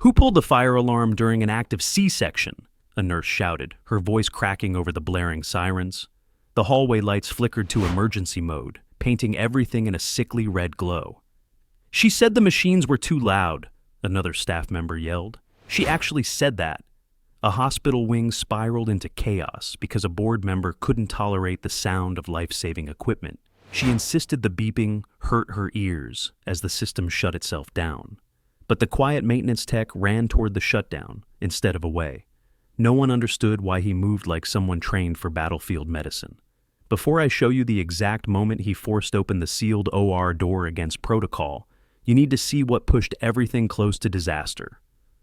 "Who pulled the fire alarm during an active C-section?" a nurse shouted, her voice cracking over the blaring sirens. The hallway lights flickered to emergency mode, painting everything in a sickly red glow. "She said the machines were too loud," another staff member yelled. "She actually said that." A hospital wing spiraled into chaos because a board member couldn't tolerate the sound of life-saving equipment. She insisted the beeping hurt her ears as the system shut itself down. But the quiet maintenance tech ran toward the shutdown instead of away. No one understood why he moved like someone trained for battlefield medicine. Before I show you the exact moment he forced open the sealed OR door against protocol, you need to see what pushed everything close to disaster.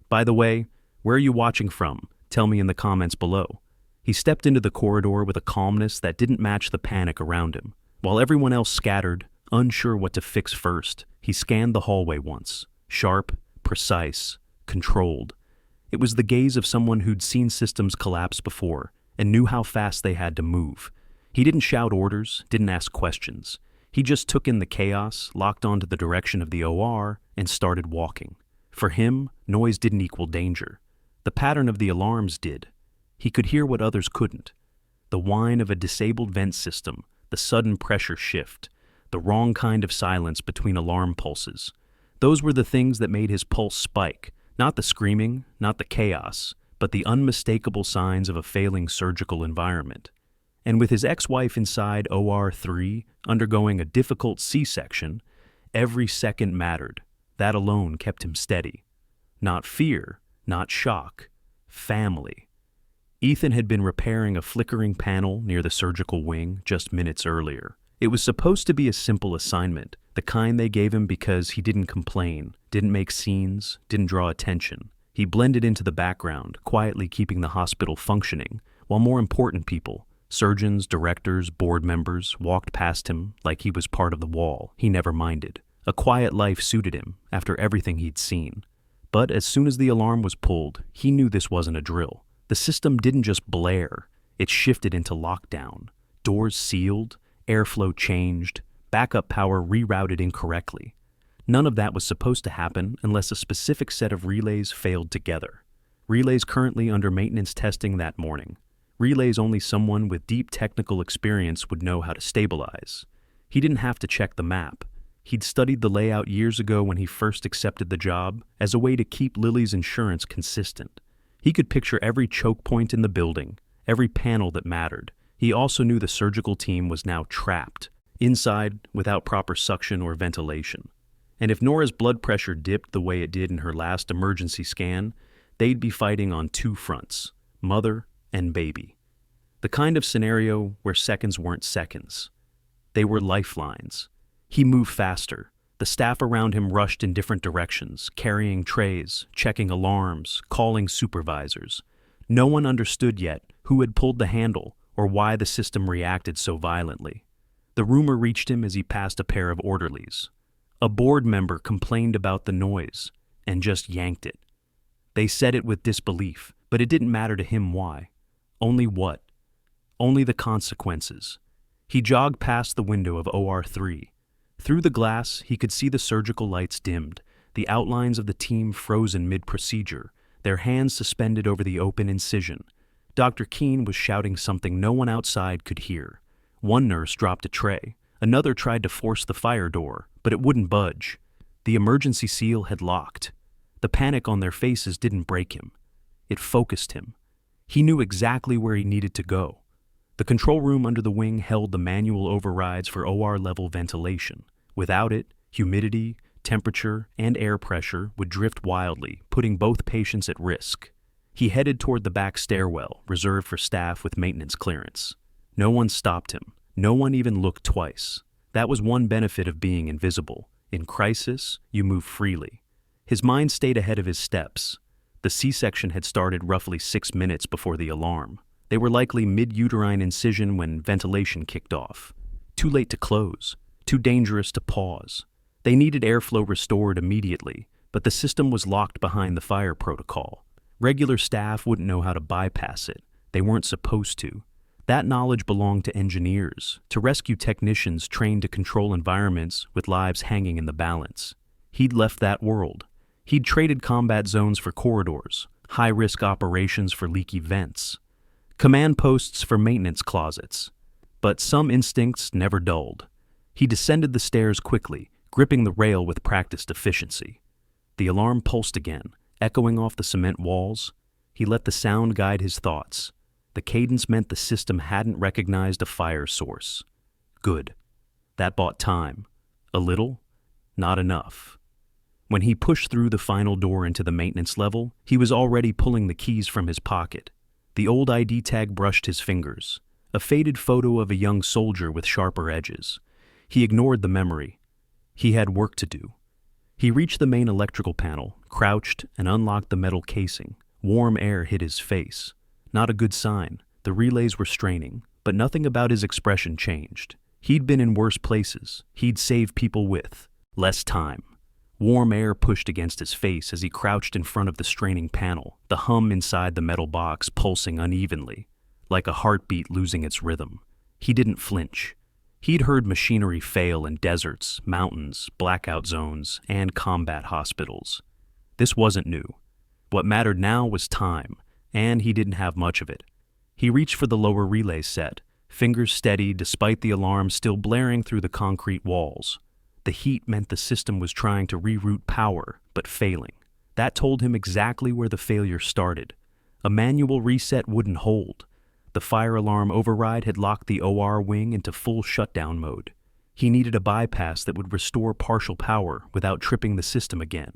By the way, where are you watching from? Tell me in the comments below. He stepped into the corridor with a calmness that didn't match the panic around him. While everyone else scattered, unsure what to fix first, he scanned the hallway once. Sharp, precise, controlled. It was the gaze of someone who'd seen systems collapse before and knew how fast they had to move. He didn't shout orders, didn't ask questions. He just took in the chaos, locked onto the direction of the OR, and started walking. For him, noise didn't equal danger. The pattern of the alarms did. He could hear what others couldn't. The whine of a disabled vent system, the sudden pressure shift, the wrong kind of silence between alarm pulses. Those were the things that made his pulse spike, not the screaming, not the chaos, but the unmistakable signs of a failing surgical environment. And with his ex-wife inside OR3, undergoing a difficult C-section, every second mattered. That alone kept him steady. Not fear, not shock, family. Ethan had been repairing a flickering panel near the surgical wing just minutes earlier. It was supposed to be a simple assignment, the kind they gave him because he didn't complain, didn't make scenes, didn't draw attention. He blended into the background, quietly keeping the hospital functioning, while more important people, surgeons, directors, board members, walked past him like he was part of the wall. He never minded. A quiet life suited him after everything he'd seen. But as soon as the alarm was pulled, he knew this wasn't a drill. The system didn't just blare, it shifted into lockdown. Doors sealed, airflow changed, backup power rerouted incorrectly. None of that was supposed to happen unless a specific set of relays failed together. Relays currently under maintenance testing that morning. Relays only someone with deep technical experience would know how to stabilize. He didn't have to check the map. He'd studied the layout years ago when he first accepted the job as a way to keep Lily's insurance consistent. He could picture every choke point in the building, every panel that mattered. He also knew the surgical team was now trapped, inside without proper suction or ventilation. And if Nora's blood pressure dipped the way it did in her last emergency scan, they'd be fighting on two fronts, mother and baby. The kind of scenario where seconds weren't seconds. They were lifelines. He moved faster. The staff around him rushed in different directions, carrying trays, checking alarms, calling supervisors. No one understood yet who had pulled the handle or why the system reacted so violently. The rumor reached him as he passed a pair of orderlies. A board member complained about the noise and just yanked it. They said it with disbelief, but it didn't matter to him why. Only what? Only the consequences. He jogged past the window of OR3. Through the glass, he could see the surgical lights dimmed, the outlines of the team frozen mid-procedure, their hands suspended over the open incision. Dr. Keene was shouting something no one outside could hear. One nurse dropped a tray. Another tried to force the fire door, but it wouldn't budge. The emergency seal had locked. The panic on their faces didn't break him. It focused him. He knew exactly where he needed to go. The control room under the wing held the manual overrides for OR-level ventilation. Without it, humidity, temperature, and air pressure would drift wildly, putting both patients at risk. He headed toward the back stairwell, reserved for staff with maintenance clearance. No one stopped him. No one even looked twice. That was one benefit of being invisible. In crisis, you move freely. His mind stayed ahead of his steps. The C-section had started roughly 6 minutes before the alarm. They were likely mid-uterine incision when ventilation kicked off. Too late to close. Too dangerous to pause. They needed airflow restored immediately, but the system was locked behind the fire protocol. Regular staff wouldn't know how to bypass it. They weren't supposed to. That knowledge belonged to engineers, to rescue technicians trained to control environments with lives hanging in the balance. He'd left that world. He'd traded combat zones for corridors, high-risk operations for leaky vents, command posts for maintenance closets. But some instincts never dulled. He descended the stairs quickly, gripping the rail with practiced efficiency. The alarm pulsed again, echoing off the cement walls. He let the sound guide his thoughts. The cadence meant the system hadn't recognized a fire source. Good. That bought time. A little, not enough. When he pushed through the final door into the maintenance level, he was already pulling the keys from his pocket. The old ID tag brushed his fingers, a faded photo of a young soldier with sharper edges. He ignored the memory. He had work to do. He reached the main electrical panel, crouched, and unlocked the metal casing. Warm air hit his face. Not a good sign. The relays were straining, but nothing about his expression changed. He'd been in worse places. He'd saved people with less time. Warm air pushed against his face as he crouched in front of the straining panel, the hum inside the metal box pulsing unevenly, like a heartbeat losing its rhythm. He didn't flinch. He'd heard machinery fail in deserts, mountains, blackout zones, and combat hospitals. This wasn't new. What mattered now was time, and he didn't have much of it. He reached for the lower relay set, fingers steady despite the alarm still blaring through the concrete walls. The heat meant the system was trying to reroute power, but failing. That told him exactly where the failure started. A manual reset wouldn't hold. The fire alarm override had locked the OR wing into full shutdown mode. He needed a bypass that would restore partial power without tripping the system again.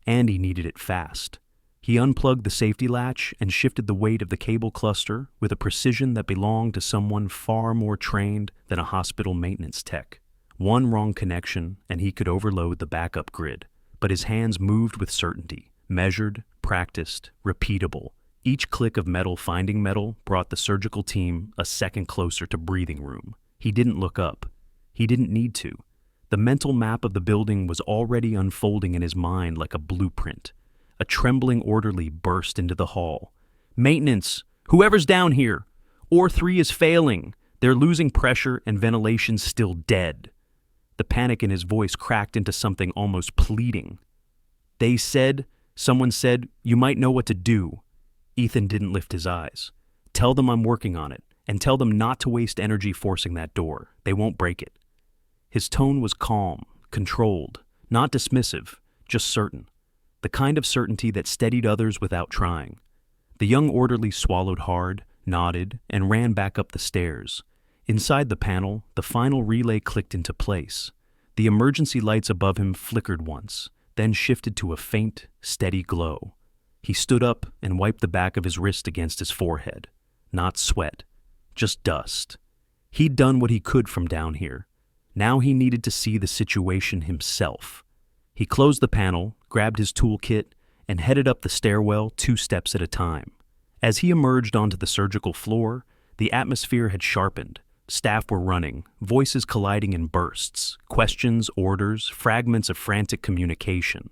And he needed it fast. He unplugged the safety latch and shifted the weight of the cable cluster with a precision that belonged to someone far more trained than a hospital maintenance tech. One wrong connection, and he could overload the backup grid. But his hands moved with certainty, measured, practiced, repeatable. Each click of metal finding metal brought the surgical team a second closer to breathing room. He didn't look up. He didn't need to. The mental map of the building was already unfolding in his mind like a blueprint. A trembling orderly burst into the hall. "Maintenance! Whoever's down here! OR 3 is failing! They're losing pressure and ventilation's still dead." The panic in his voice cracked into something almost pleading. Someone said, "You might know what to do." Ethan didn't lift his eyes. "Tell them I'm working on it, and tell them not to waste energy forcing that door. They won't break it." His tone was calm, controlled, not dismissive, just certain. The kind of certainty that steadied others without trying. The young orderly swallowed hard, nodded, and ran back up the stairs. Inside the panel, the final relay clicked into place. The emergency lights above him flickered once, then shifted to a faint, steady glow. He stood up and wiped the back of his wrist against his forehead. Not sweat, just dust. He'd done what he could from down here. Now he needed to see the situation himself. He closed the panel, grabbed his toolkit, and headed up the stairwell 2 steps at a time. As he emerged onto the surgical floor, the atmosphere had sharpened. Staff were running, voices colliding in bursts, questions, orders, fragments of frantic communication.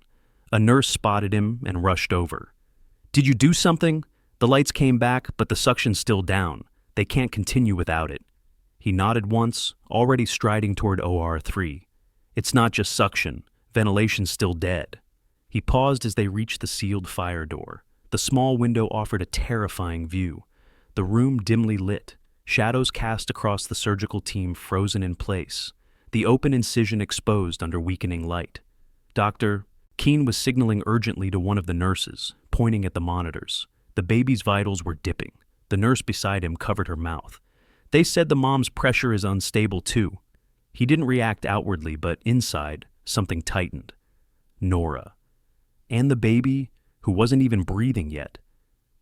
A nurse spotted him and rushed over. "Did you do something?" "The lights came back, but the suction's still down. They can't continue without it." He nodded once, already striding toward OR 3. "It's not just suction. Ventilation's still dead." He paused as they reached the sealed fire door. The small window offered a terrifying view. The room dimly lit. Shadows cast across the surgical team frozen in place, the open incision exposed under weakening light. Dr. Keene was signaling urgently to one of the nurses, pointing at the monitors. The baby's vitals were dipping. The nurse beside him covered her mouth. "They said the mom's pressure is unstable too." He didn't react outwardly, but inside, something tightened. Nora. And the baby, who wasn't even breathing yet.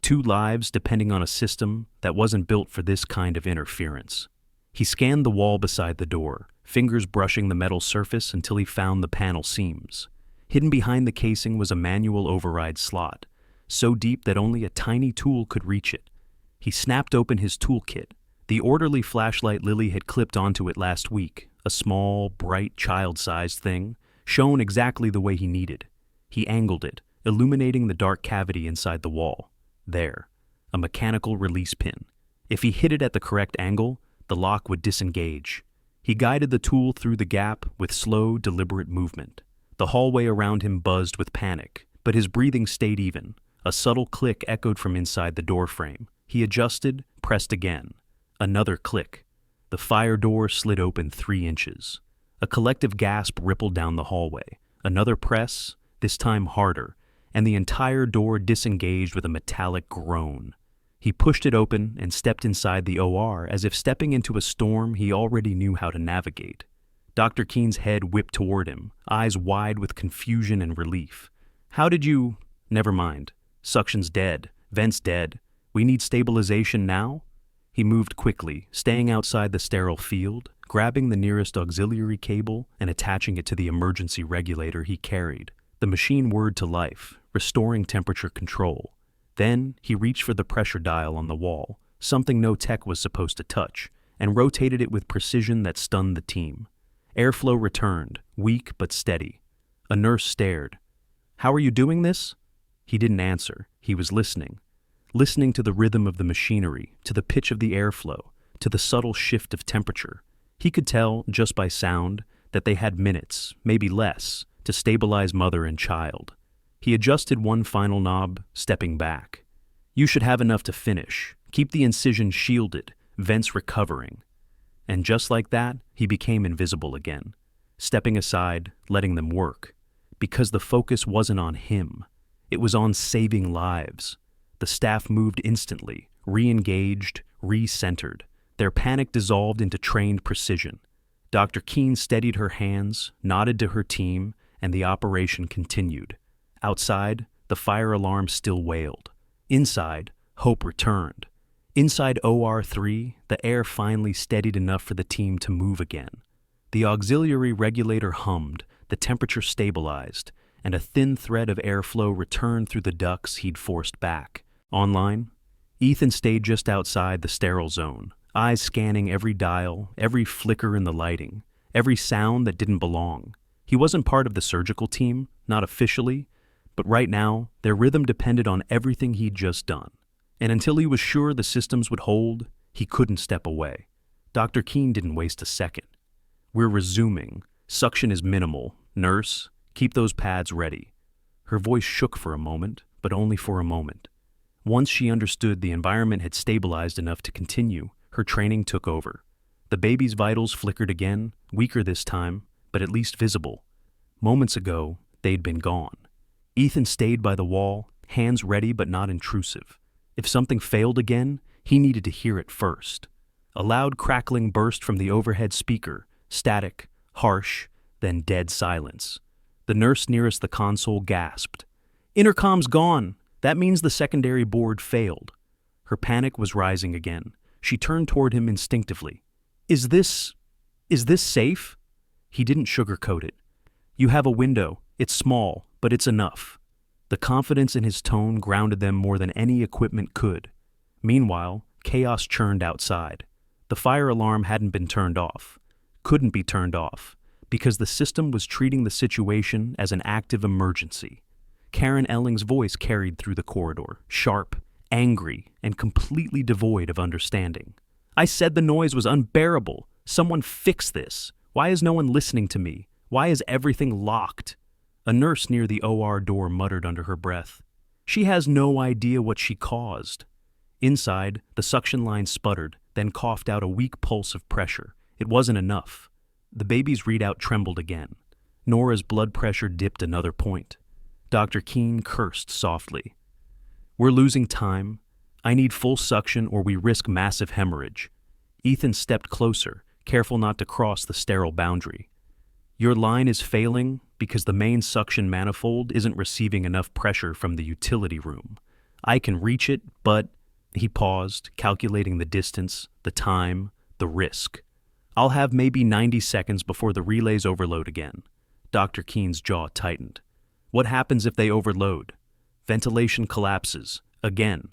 2 lives depending on a system that wasn't built for this kind of interference. He scanned the wall beside the door, fingers brushing the metal surface until he found the panel seams. Hidden behind the casing was a manual override slot, so deep that only a tiny tool could reach it. He snapped open his toolkit. The orderly flashlight Lily had clipped onto it last week, a small, bright, child-sized thing, shown exactly the way he needed. He angled it, illuminating the dark cavity inside the wall. There, a mechanical release pin. If he hit it at the correct angle, the lock would disengage. He guided the tool through the gap with slow, deliberate movement. The hallway around him buzzed with panic, but his breathing stayed even. A subtle click echoed from inside the doorframe. He adjusted, pressed again. Another click. The fire door slid open 3 inches. A collective gasp rippled down the hallway. Another press, this time harder, and the entire door disengaged with a metallic groan. He pushed it open and stepped inside the OR as if stepping into a storm he already knew how to navigate. Dr. Keene's head whipped toward him, eyes wide with confusion and relief. "How did you—" "Never mind. Suction's dead. Vent's dead. We need stabilization now?" He moved quickly, staying outside the sterile field, grabbing the nearest auxiliary cable and attaching it to the emergency regulator he carried. The machine whirred to life, restoring temperature control. Then he reached for the pressure dial on the wall, something no tech was supposed to touch, and rotated it with precision that stunned the team. Airflow returned, weak but steady. A nurse stared. "How are you doing this?" He didn't answer. He was listening to the rhythm of the machinery, to the pitch of the airflow, to the subtle shift of temperature. He could tell, just by sound, that they had minutes, maybe less, to stabilize mother and child. He adjusted one final knob, stepping back. "You should have enough to finish. Keep the incision shielded, vents recovering." And just like that, he became invisible again, stepping aside, letting them work. Because the focus wasn't on him. It was on saving lives. The staff moved instantly, re-engaged, re-centered. Their panic dissolved into trained precision. Dr. Keene steadied her hands, nodded to her team, and the operation continued. Outside, the fire alarm still wailed. Inside, hope returned. Inside OR3, the air finally steadied enough for the team to move again. The auxiliary regulator hummed, the temperature stabilized, and a thin thread of airflow returned through the ducts he'd forced back. Online, Ethan stayed just outside the sterile zone, eyes scanning every dial, every flicker in the lighting, every sound that didn't belong. He wasn't part of the surgical team, not officially, but right now, their rhythm depended on everything he'd just done. And until he was sure the systems would hold, he couldn't step away. Dr. Keene didn't waste a second. "We're resuming. Suction is minimal. Nurse, keep those pads ready." Her voice shook for a moment, but only for a moment. Once she understood the environment had stabilized enough to continue, her training took over. The baby's vitals flickered again, weaker this time, but at least visible. Moments ago, they'd been gone. Ethan stayed by the wall, hands ready but not intrusive. If something failed again, he needed to hear it first. A loud crackling burst from the overhead speaker, static, harsh, then dead silence. The nurse nearest the console gasped. "Intercom's gone! That means the secondary board failed." Her panic was rising again. She turned toward him instinctively. Is this safe?" He didn't sugarcoat it. "You have a window. It's small, but it's enough." The confidence in his tone grounded them more than any equipment could. Meanwhile, chaos churned outside. The fire alarm hadn't been turned off. Couldn't be turned off, because the system was treating the situation as an active emergency. Karen Elling's voice carried through the corridor, sharp, angry, and completely devoid of understanding. "I said the noise was unbearable. Someone fix this. Why is no one listening to me? Why is everything locked?" A nurse near the OR door muttered under her breath. "She has no idea what she caused." Inside, the suction line sputtered, then coughed out a weak pulse of pressure. It wasn't enough. The baby's readout trembled again. Nora's blood pressure dipped another point. Dr. Keene cursed softly. "We're losing time. I need full suction or we risk massive hemorrhage." Ethan stepped closer, careful not to cross the sterile boundary. "Your line is failing because the main suction manifold isn't receiving enough pressure from the utility room. I can reach it, but—" He paused, calculating the distance, the time, the risk. "I'll have maybe 90 seconds before the relays overload again." Dr. Keene's jaw tightened. "What happens if they overload? Ventilation collapses. Again."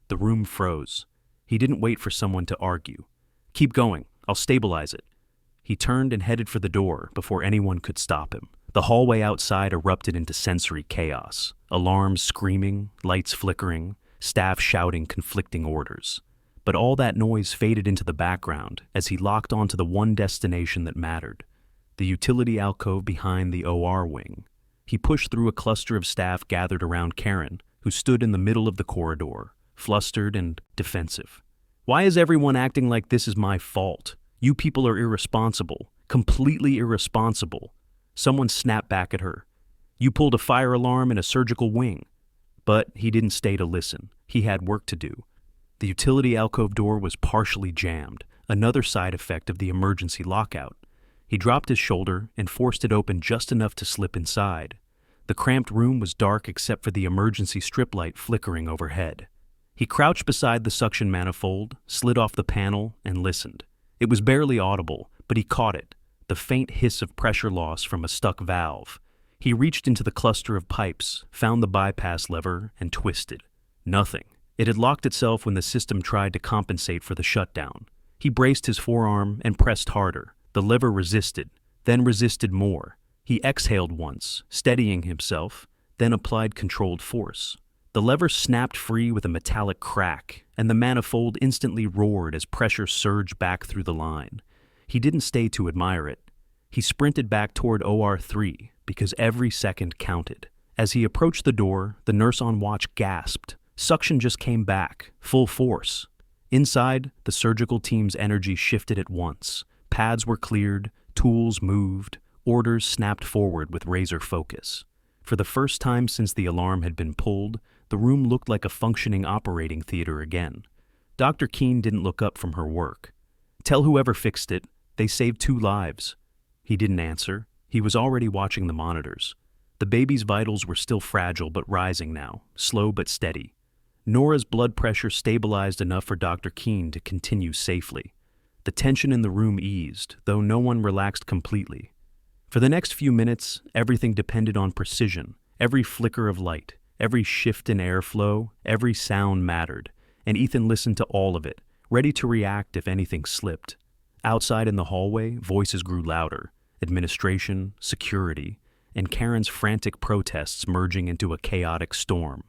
The room froze. He didn't wait for someone to argue. "Keep going. I'll stabilize it." He turned and headed for the door before anyone could stop him. The hallway outside erupted into sensory chaos. Alarms screaming, lights flickering, staff shouting conflicting orders. But all that noise faded into the background as he locked onto the one destination that mattered, the utility alcove behind the OR wing. He pushed through a cluster of staff gathered around Karen, who stood in the middle of the corridor, flustered and defensive. "Why is everyone acting like this is my fault? You people are irresponsible, completely irresponsible." Someone snapped back at her. "You pulled a fire alarm in a surgical wing." But he didn't stay to listen. He had work to do. The utility alcove door was partially jammed, another side effect of the emergency lockout. He dropped his shoulder and forced it open just enough to slip inside. The cramped room was dark except for the emergency strip light flickering overhead. He crouched beside the suction manifold, slid off the panel, and listened. It was barely audible, but he caught it, the faint hiss of pressure loss from a stuck valve. He reached into the cluster of pipes, found the bypass lever, and twisted. Nothing. It had locked itself when the system tried to compensate for the shutdown. He braced his forearm and pressed harder. The lever resisted, then resisted more. He exhaled once, steadying himself, then applied controlled force. The lever snapped free with a metallic crack, and the manifold instantly roared as pressure surged back through the line. He didn't stay to admire it. He sprinted back toward OR3 because every second counted. As he approached the door, the nurse on watch gasped. Suction just came back, full force. Inside, the surgical team's energy shifted at once. Pads were cleared, tools moved, orders snapped forward with razor focus. For the first time since the alarm had been pulled, the room looked like a functioning operating theater again. Dr. Keene didn't look up from her work. "Tell whoever fixed it, they saved 2 lives. He didn't answer. He was already watching the monitors. The baby's vitals were still fragile but rising now, slow but steady. Nora's blood pressure stabilized enough for Dr. Keene to continue safely. The tension in the room eased, though no one relaxed completely. For the next few minutes, everything depended on precision. Every flicker of light, every shift in airflow, every sound mattered, and Ethan listened to all of it, ready to react if anything slipped. Outside in the hallway, voices grew louder, administration, security, and Karen's frantic protests merging into a chaotic storm.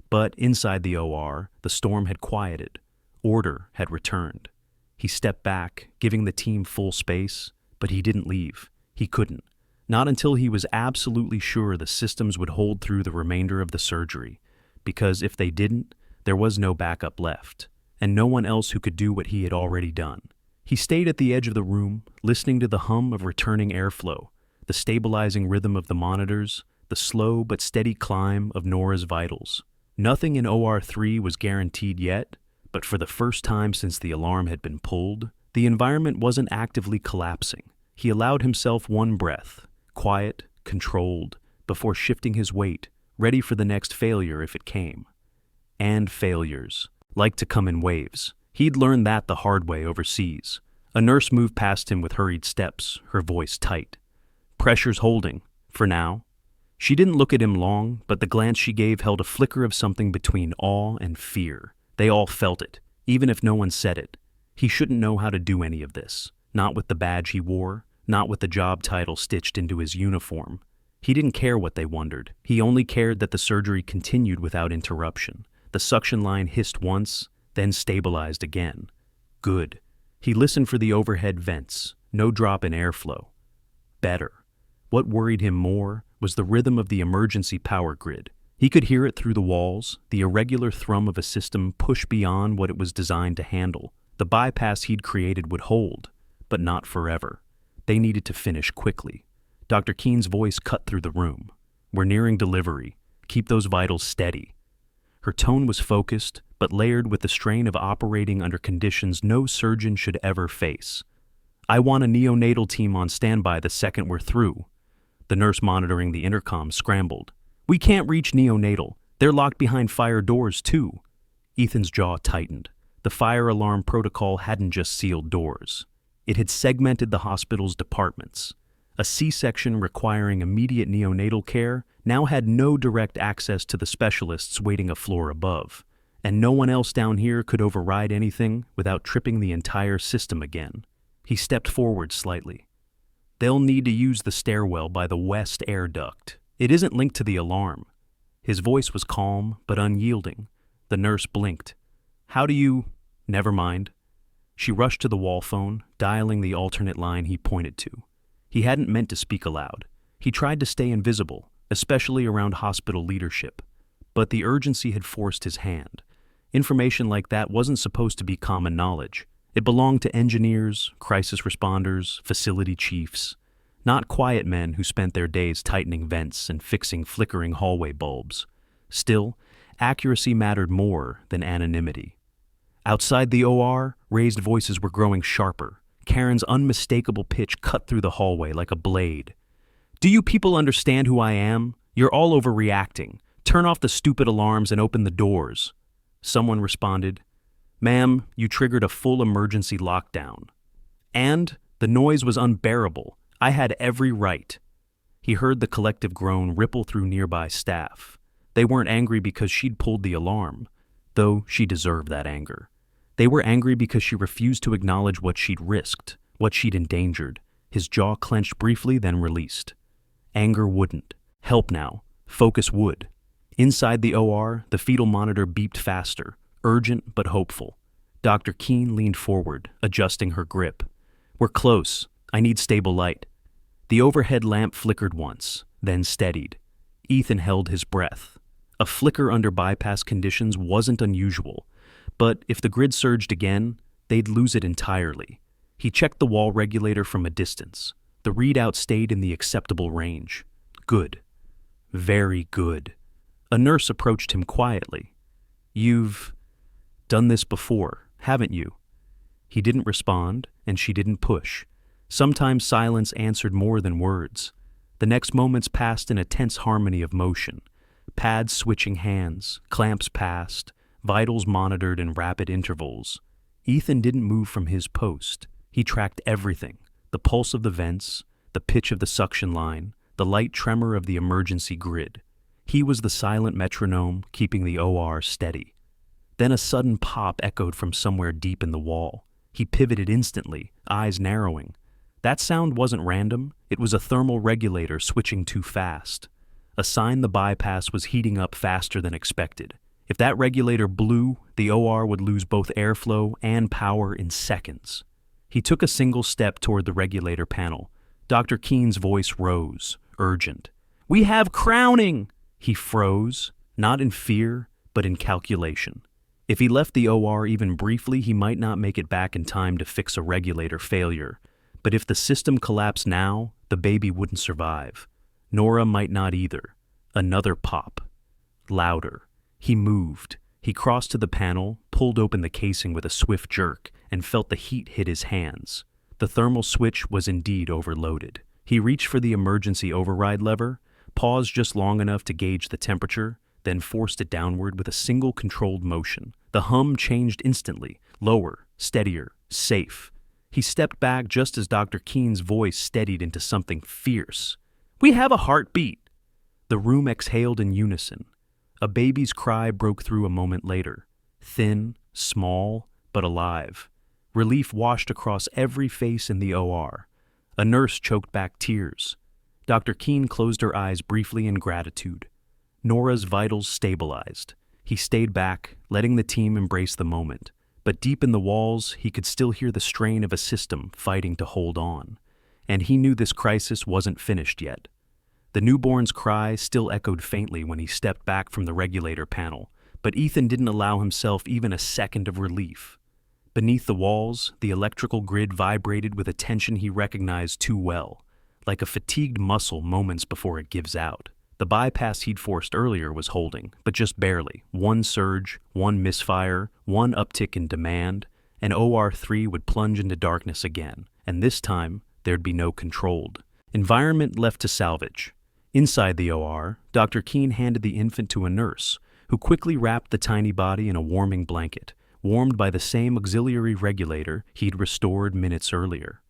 But inside the OR, the storm had quieted. Order had returned. He stepped back, giving the team full space, but he didn't leave. He couldn't. Not until he was absolutely sure the systems would hold through the remainder of the surgery, because if they didn't, there was no backup left, and no one else who could do what he had already done. He stayed at the edge of the room, listening to the hum of returning airflow, the stabilizing rhythm of the monitors, the slow but steady climb of Nora's vitals. Nothing in OR3 was guaranteed yet, but for the first time since the alarm had been pulled, the environment wasn't actively collapsing. He allowed himself one breath, quiet, controlled, before shifting his weight, ready for the next failure if it came. And failures like to come in waves. He'd learned that the hard way overseas. A nurse moved past him with hurried steps, her voice tight. "Pressure's holding, for now." She didn't look at him long, but the glance she gave held a flicker of something between awe and fear. They all felt it, even if no one said it. He shouldn't know how to do any of this, not with the badge he wore, not with the job title stitched into his uniform. He didn't care what they wondered. He only cared that the surgery continued without interruption. The suction line hissed once, then stabilized again. Good. He listened for the overhead vents, no drop in airflow. Better. What worried him more was the rhythm of the emergency power grid. He could hear it through the walls, the irregular thrum of a system pushed beyond what it was designed to handle. The bypass he'd created would hold, but not forever. They needed to finish quickly. Dr. Keene's voice cut through the room. "We're nearing delivery. Keep those vitals steady." Her tone was focused, but layered with the strain of operating under conditions no surgeon should ever face. "I want a neonatal team on standby the second we're through." The nurse monitoring the intercom scrambled. "We can't reach neonatal. They're locked behind fire doors, too." Ethan's jaw tightened. The fire alarm protocol hadn't just sealed doors. It had segmented the hospital's departments. A C-section requiring immediate neonatal care now had no direct access to the specialists waiting a floor above, and no one else down here could override anything without tripping the entire system again. He stepped forward slightly. "They'll need to use the stairwell by the west air duct. It isn't linked to the alarm." His voice was calm but unyielding. The nurse blinked. "How do you—" "Never mind." She rushed to the wall phone, dialing the alternate line he pointed to. He hadn't meant to speak aloud. He tried to stay invisible, especially around hospital leadership. But the urgency had forced his hand. Information like that wasn't supposed to be common knowledge. It belonged to engineers, crisis responders, facility chiefs, not quiet men who spent their days tightening vents and fixing flickering hallway bulbs. Still, accuracy mattered more than anonymity. Outside the OR, raised voices were growing sharper. Karen's unmistakable pitch cut through the hallway like a blade. "Do you people understand who I am? You're all overreacting. Turn off the stupid alarms and open the doors." Someone responded, "Ma'am, you triggered a full emergency lockdown." And the noise was unbearable. I had every right. He heard the collective groan ripple through nearby staff. They weren't angry because she'd pulled the alarm, though she deserved that anger. They were angry because she refused to acknowledge what she'd risked, what she'd endangered. His jaw clenched briefly, then released. Anger wouldn't. Help now. Focus would. Inside the OR, the fetal monitor beeped faster, urgent but hopeful. Dr. Keene leaned forward, adjusting her grip. "We're close. I need stable light." The overhead lamp flickered once, then steadied. Ethan held his breath. A flicker under bypass conditions wasn't unusual, but if the grid surged again, they'd lose it entirely. He checked the wall regulator from a distance. The readout stayed in the acceptable range. Good. Very good. A nurse approached him quietly. "You've done this before, haven't you?" He didn't respond, and she didn't push. Sometimes silence answered more than words. The next moments passed in a tense harmony of motion. Pads switching hands, clamps passed, vitals monitored in rapid intervals. Ethan didn't move from his post. He tracked everything: the pulse of the vents, the pitch of the suction line, the light tremor of the emergency grid. He was the silent metronome keeping the OR steady. Then a sudden pop echoed from somewhere deep in the wall. He pivoted instantly, eyes narrowing. That sound wasn't random. It was a thermal regulator switching too fast. A sign the bypass was heating up faster than expected. If that regulator blew, the OR would lose both airflow and power in seconds. He took a single step toward the regulator panel. Dr. Keene's voice rose, urgent. "We have crowning!" He froze, not in fear, but in calculation. If he left the OR even briefly, he might not make it back in time to fix a regulator failure. But if the system collapsed now, the baby wouldn't survive. Nora might not either. Another pop. Louder. He moved. He crossed to the panel, pulled open the casing with a swift jerk, and felt the heat hit his hands. The thermal switch was indeed overloaded. He reached for the emergency override lever, paused just long enough to gauge the temperature, then forced it downward with a single controlled motion. The hum changed instantly, lower, steadier, safe. He stepped back just as Dr. Keene's voice steadied into something fierce. "We have a heartbeat!" The room exhaled in unison. A baby's cry broke through a moment later. Thin, small, but alive. Relief washed across every face in the OR. A nurse choked back tears. Dr. Keene closed her eyes briefly in gratitude. Nora's vitals stabilized. He stayed back, letting the team embrace the moment. But deep in the walls, he could still hear the strain of a system fighting to hold on. And he knew this crisis wasn't finished yet. The newborn's cry still echoed faintly when he stepped back from the regulator panel, but Ethan didn't allow himself even a second of relief. Beneath the walls, the electrical grid vibrated with a tension he recognized too well, like a fatigued muscle moments before it gives out. The bypass he'd forced earlier was holding, but just barely. One surge, one misfire, one uptick in demand, and OR3 would plunge into darkness again, and this time there'd be no controlled environment left to salvage. Inside the OR, Dr. Keene handed the infant to a nurse, who quickly wrapped the tiny body in a warming blanket, warmed by the same auxiliary regulator he'd restored minutes earlier.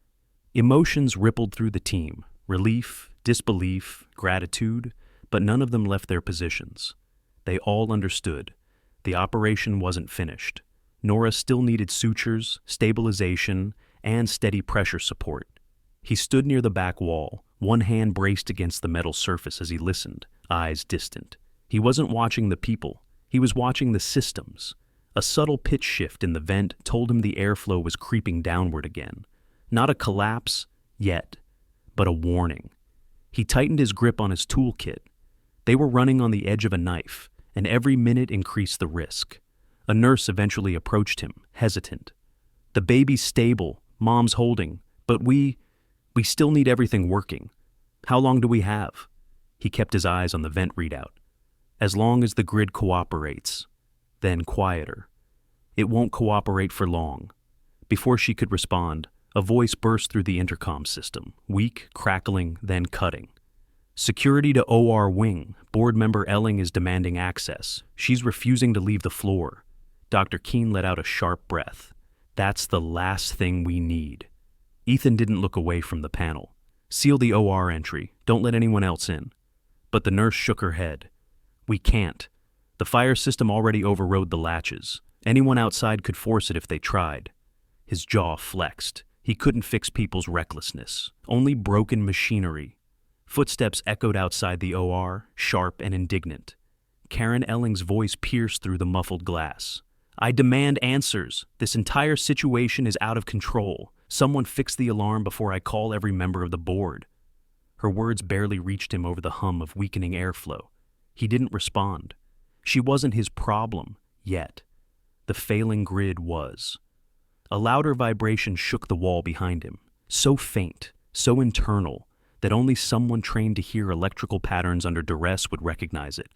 Emotions rippled through the team: relief, disbelief, gratitude, but none of them left their positions. They all understood. The operation wasn't finished. Nora still needed sutures, stabilization, and steady pressure support. He stood near the back wall, one hand braced against the metal surface as he listened, eyes distant. He wasn't watching the people. He was watching the systems. A subtle pitch shift in the vent told him the airflow was creeping downward again. Not a collapse, yet, but a warning. He tightened his grip on his toolkit. They were running on the edge of a knife, and every minute increased the risk. A nurse eventually approached him, hesitant. "The baby's stable, Mom's holding, but we still need everything working. How long do we have?" He kept his eyes on the vent readout. "As long as the grid cooperates." Then quieter. "It won't cooperate for long." Before she could respond, a voice burst through the intercom system, weak, crackling, then cutting. "Security to OR wing. Board member Elling is demanding access. She's refusing to leave the floor." Dr. Keene let out a sharp breath. "That's the last thing we need." Ethan didn't look away from the panel. "Seal the OR entry. Don't let anyone else in." But the nurse shook her head. "We can't. The fire system already overrode the latches. Anyone outside could force it if they tried." His jaw flexed. He couldn't fix people's recklessness. Only broken machinery. Footsteps echoed outside the OR, sharp and indignant. Karen Elling's voice pierced through the muffled glass. "I demand answers. This entire situation is out of control. Someone fix the alarm before I call every member of the board." Her words barely reached him over the hum of weakening airflow. He didn't respond. She wasn't his problem, yet. The failing grid was. A louder vibration shook the wall behind him, so faint, so internal, that only someone trained to hear electrical patterns under duress would recognize it.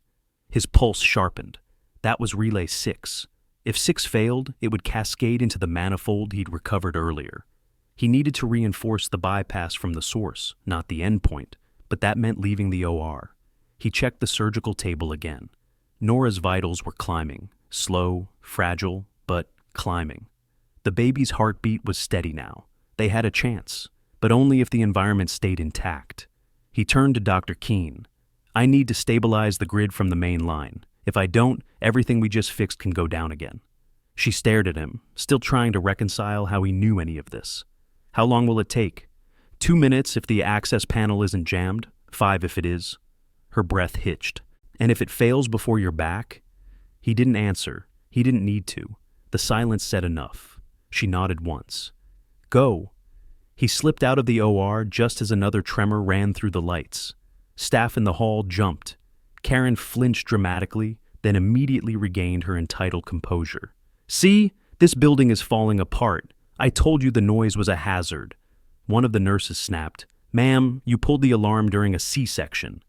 His pulse sharpened. That was Relay 6. If 6 failed, it would cascade into the manifold he'd recovered earlier. He needed to reinforce the bypass from the source, not the endpoint, but that meant leaving the OR. He checked the surgical table again. Nora's vitals were climbing, slow, fragile, but climbing. The baby's heartbeat was steady now. They had a chance, but only if the environment stayed intact. He turned to Dr. Keene. "I need to stabilize the grid from the main line. If I don't, everything we just fixed can go down again." She stared at him, still trying to reconcile how he knew any of this. "How long will it take?" 2 minutes if the access panel isn't jammed, 5 if it is." Her breath hitched. "And if it fails before you're back?" He didn't answer. He didn't need to. The silence said enough. She nodded once. "Go." He slipped out of the OR just as another tremor ran through the lights. Staff in the hall jumped. Karen flinched dramatically, then immediately regained her entitled composure. "See? This building is falling apart. I told you the noise was a hazard." One of the nurses snapped. "Ma'am, you pulled the alarm during a C-section."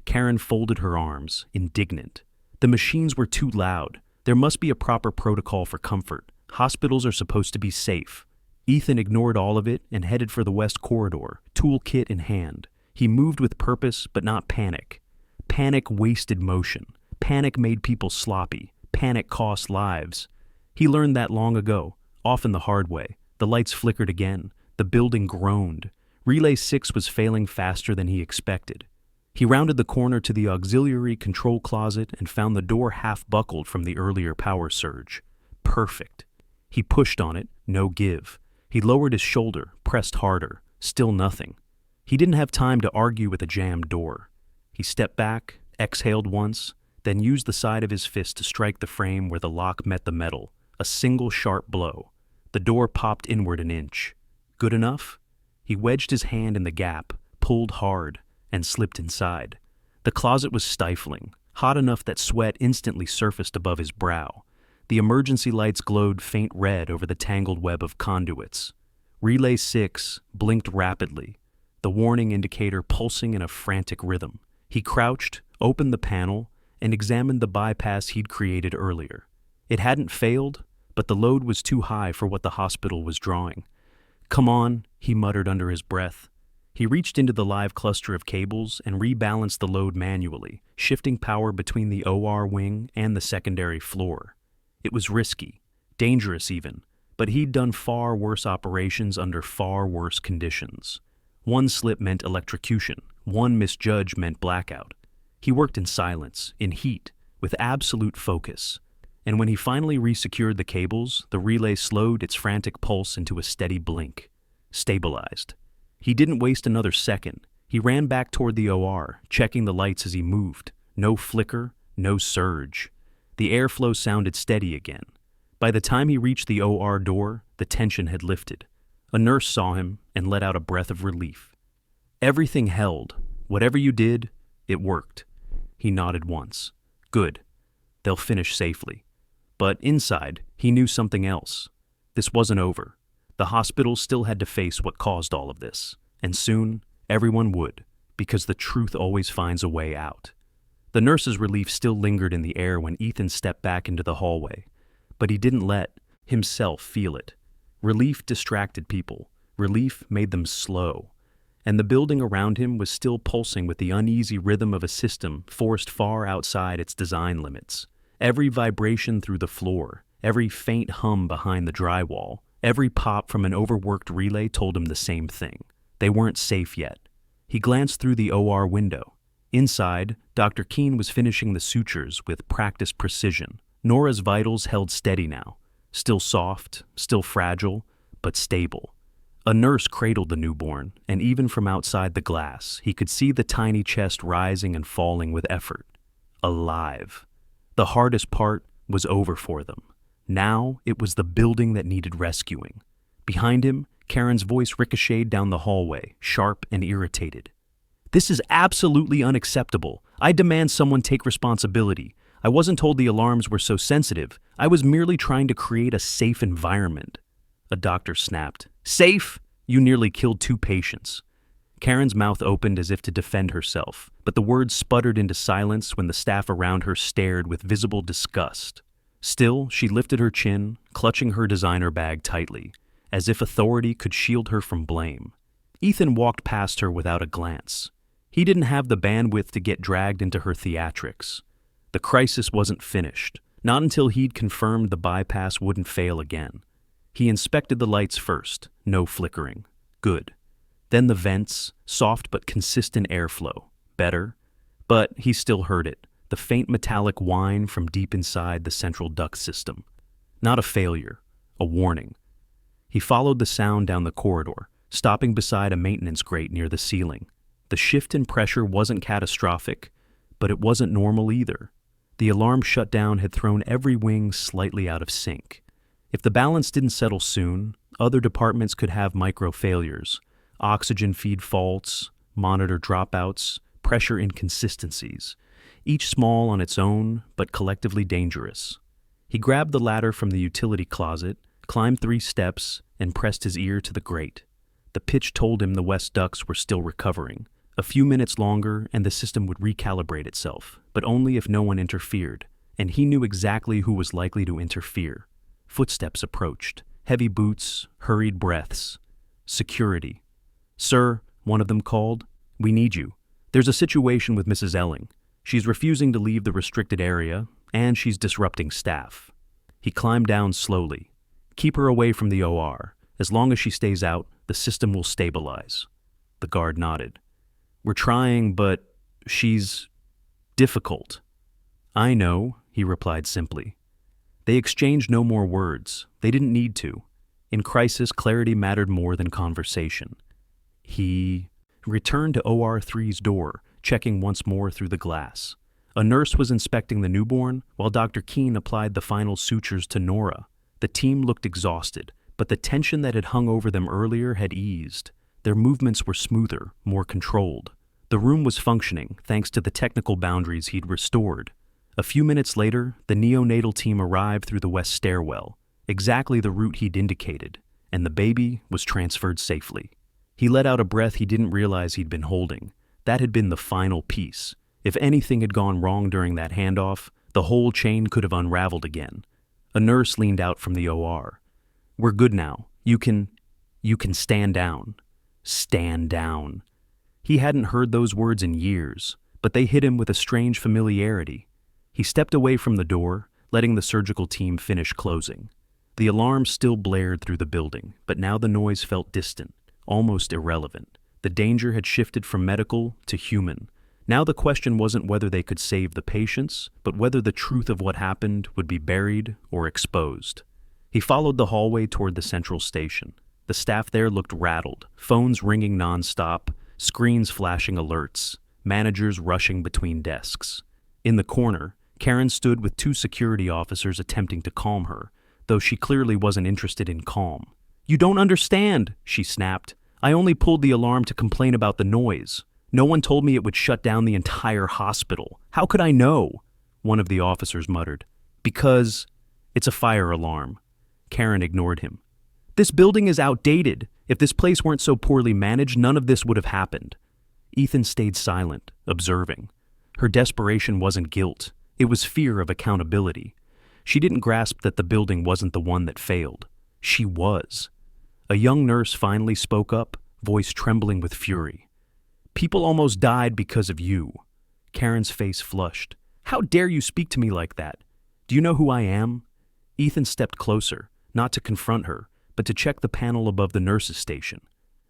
Karen folded her arms, indignant. "The machines were too loud. There must be a proper protocol for comfort. Hospitals are supposed to be safe." Ethan ignored all of it and headed for the west corridor, toolkit in hand. He moved with purpose, but not panic. Panic wasted motion. Panic made people sloppy. Panic cost lives. He learned that long ago, often the hard way. The lights flickered again. The building groaned. Relay 6 was failing faster than he expected. He rounded the corner to the auxiliary control closet and found the door half buckled from the earlier power surge. Perfect. He pushed on it, no give. He lowered his shoulder, pressed harder. Still nothing. He didn't have time to argue with a jammed door. He stepped back, exhaled once, then used the side of his fist to strike the frame where the lock met the metal. A single sharp blow. The door popped inward an inch. Good enough? He wedged his hand in the gap, pulled hard, and slipped inside. The closet was stifling, hot enough that sweat instantly surfaced above his brow. The emergency lights glowed faint red over the tangled web of conduits. Relay 6 blinked rapidly, the warning indicator pulsing in a frantic rhythm. He crouched, opened the panel, and examined the bypass he'd created earlier. It hadn't failed, but the load was too high for what the hospital was drawing. "Come on," he muttered under his breath. He reached into the live cluster of cables and rebalanced the load manually, shifting power between the OR wing and the secondary floor. It was risky, dangerous even, but he'd done far worse operations under far worse conditions. One slip meant electrocution, one misjudge meant blackout. He worked in silence, in heat, with absolute focus. And when he finally resecured the cables, the relay slowed its frantic pulse into a steady blink. Stabilized. He didn't waste another second. He ran back toward the OR, checking the lights as he moved. No flicker, no surge. The airflow sounded steady again. By the time he reached the OR door, the tension had lifted. A nurse saw him and let out a breath of relief. Everything held. Whatever you did, it worked. He nodded once. Good. They'll finish safely. But inside, he knew something else. This wasn't over. The hospital still had to face what caused all of this. And soon, everyone would, because the truth always finds a way out. The nurse's relief still lingered in the air when Ethan stepped back into the hallway. But he didn't let himself feel it. Relief distracted people. Relief made them slow. And the building around him was still pulsing with the uneasy rhythm of a system forced far outside its design limits. Every vibration through the floor, every faint hum behind the drywall, every pop from an overworked relay told him the same thing. They weren't safe yet. He glanced through the OR window. Inside, Dr. Keene was finishing the sutures with practiced precision. Nora's vitals held steady now, still soft, still fragile, but stable. A nurse cradled the newborn, and even from outside the glass, he could see the tiny chest rising and falling with effort. Alive. The hardest part was over for them. Now it was the building that needed rescuing. Behind him, Karen's voice ricocheted down the hallway, sharp and irritated. This is absolutely unacceptable. I demand someone take responsibility. I wasn't told the alarms were so sensitive. I was merely trying to create a safe environment. A doctor snapped. Safe? You nearly killed 2 patients. Karen's mouth opened as if to defend herself, but the words sputtered into silence when the staff around her stared with visible disgust. Still, she lifted her chin, clutching her designer bag tightly, as if authority could shield her from blame. Ethan walked past her without a glance. He didn't have the bandwidth to get dragged into her theatrics. The crisis wasn't finished, not until he'd confirmed the bypass wouldn't fail again. He inspected the lights first, no flickering. Good. Then the vents, soft but consistent airflow. Better. But he still heard it, the faint metallic whine from deep inside the central duct system. Not a failure, a warning. He followed the sound down the corridor, stopping beside a maintenance grate near the ceiling. The shift in pressure wasn't catastrophic, but it wasn't normal either. The alarm shutdown had thrown every wing slightly out of sync. If the balance didn't settle soon, other departments could have micro-failures, oxygen feed faults, monitor dropouts, pressure inconsistencies, each small on its own, but collectively dangerous. He grabbed the ladder from the utility closet, climbed 3 steps, and pressed his ear to the grate. The pitch told him the west ducts were still recovering. A few minutes longer, and the system would recalibrate itself, but only if no one interfered, and he knew exactly who was likely to interfere. Footsteps approached, heavy boots, hurried breaths. Security. Sir, one of them called, we need you. There's a situation with Mrs. Elling. She's refusing to leave the restricted area, and she's disrupting staff. He climbed down slowly. Keep her away from the OR. As long as she stays out, the system will stabilize. The guard nodded. We're trying, but she's difficult. I know, he replied simply. They exchanged no more words. They didn't need to. In crisis, clarity mattered more than conversation. He returned to OR3's door, checking once more through the glass. A nurse was inspecting the newborn, while Dr. Keene applied the final sutures to Nora. The team looked exhausted, but the tension that had hung over them earlier had eased. Their movements were smoother, more controlled. The room was functioning, thanks to the technical boundaries he'd restored. A few minutes later, the neonatal team arrived through the west stairwell, exactly the route he'd indicated, and the baby was transferred safely. He let out a breath he didn't realize he'd been holding. That had been the final piece. If anything had gone wrong during that handoff, the whole chain could have unraveled again. A nurse leaned out from the OR. We're good now. You can stand down. Stand down. He hadn't heard those words in years, but they hit him with a strange familiarity. He stepped away from the door, letting the surgical team finish closing. The alarm still blared through the building, but now the noise felt distant, almost irrelevant. The danger had shifted from medical to human. Now the question wasn't whether they could save the patients, but whether the truth of what happened would be buried or exposed. He followed the hallway toward the central station. The staff there looked rattled, phones ringing nonstop, screens flashing alerts, managers rushing between desks. In the corner, Karen stood with 2 security officers attempting to calm her, though she clearly wasn't interested in calm. You don't understand, she snapped. I only pulled the alarm to complain about the noise. No one told me it would shut down the entire hospital. How could I know? One of the officers muttered. Because it's a fire alarm. Karen ignored him. This building is outdated. If this place weren't so poorly managed, none of this would have happened. Ethan stayed silent, observing. Her desperation wasn't guilt. It was fear of accountability. She didn't grasp that the building wasn't the one that failed. She was. A young nurse finally spoke up, voice trembling with fury. People almost died because of you. Karen's face flushed. How dare you speak to me like that? Do you know who I am? Ethan stepped closer, not to confront her, but to check the panel above the nurse's station.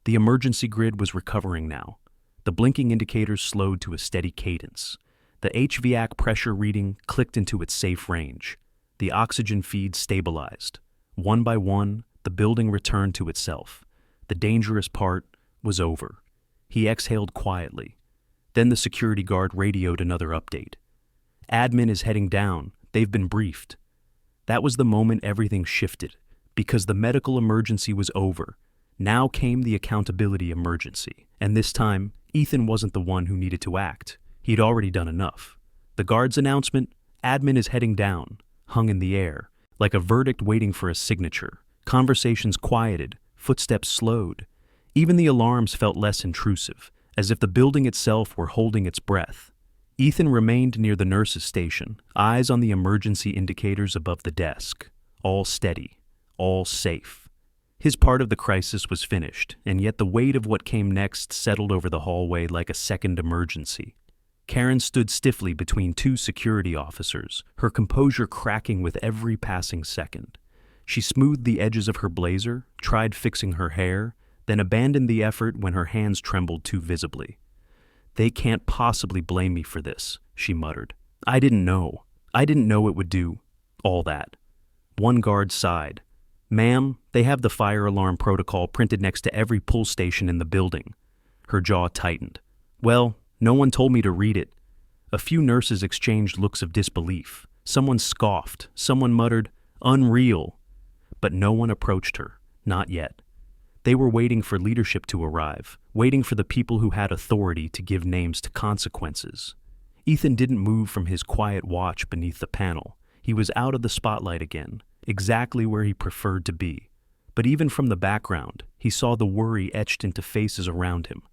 The emergency grid was recovering now. The blinking indicators slowed to a steady cadence. The HVAC pressure reading clicked into its safe range. The oxygen feed stabilized. One by one, the building returned to itself. The dangerous part was over. He exhaled quietly. Then the security guard radioed another update. Admin is heading down. They've been briefed. That was the moment everything shifted, because the medical emergency was over. Now came the accountability emergency, and this time, Ethan wasn't the one who needed to act. He'd already done enough. The guard's announcement, admin is heading down, hung in the air, like a verdict waiting for a signature. Conversations quieted, footsteps slowed. Even the alarms felt less intrusive, as if the building itself were holding its breath. Ethan remained near the nurse's station, eyes on the emergency indicators above the desk. All steady, all safe. His part of the crisis was finished, and yet the weight of what came next settled over the hallway like a second emergency. Karen stood stiffly between two security officers, her composure cracking with every passing second. She smoothed the edges of her blazer, tried fixing her hair, then abandoned the effort when her hands trembled too visibly. They can't possibly blame me for this, she muttered. I didn't know. I didn't know it would do all that. One guard sighed. Ma'am, they have the fire alarm protocol printed next to every pull station in the building. Her jaw tightened. Well, no one told me to read it. A few nurses exchanged looks of disbelief. Someone scoffed. Someone muttered, unreal. But no one approached her. Not yet. They were waiting for leadership to arrive, waiting for the people who had authority to give names to consequences. Ethan didn't move from his quiet watch beneath the panel. He was out of the spotlight again, exactly where he preferred to be. But even from the background, he saw the worry etched into faces around him.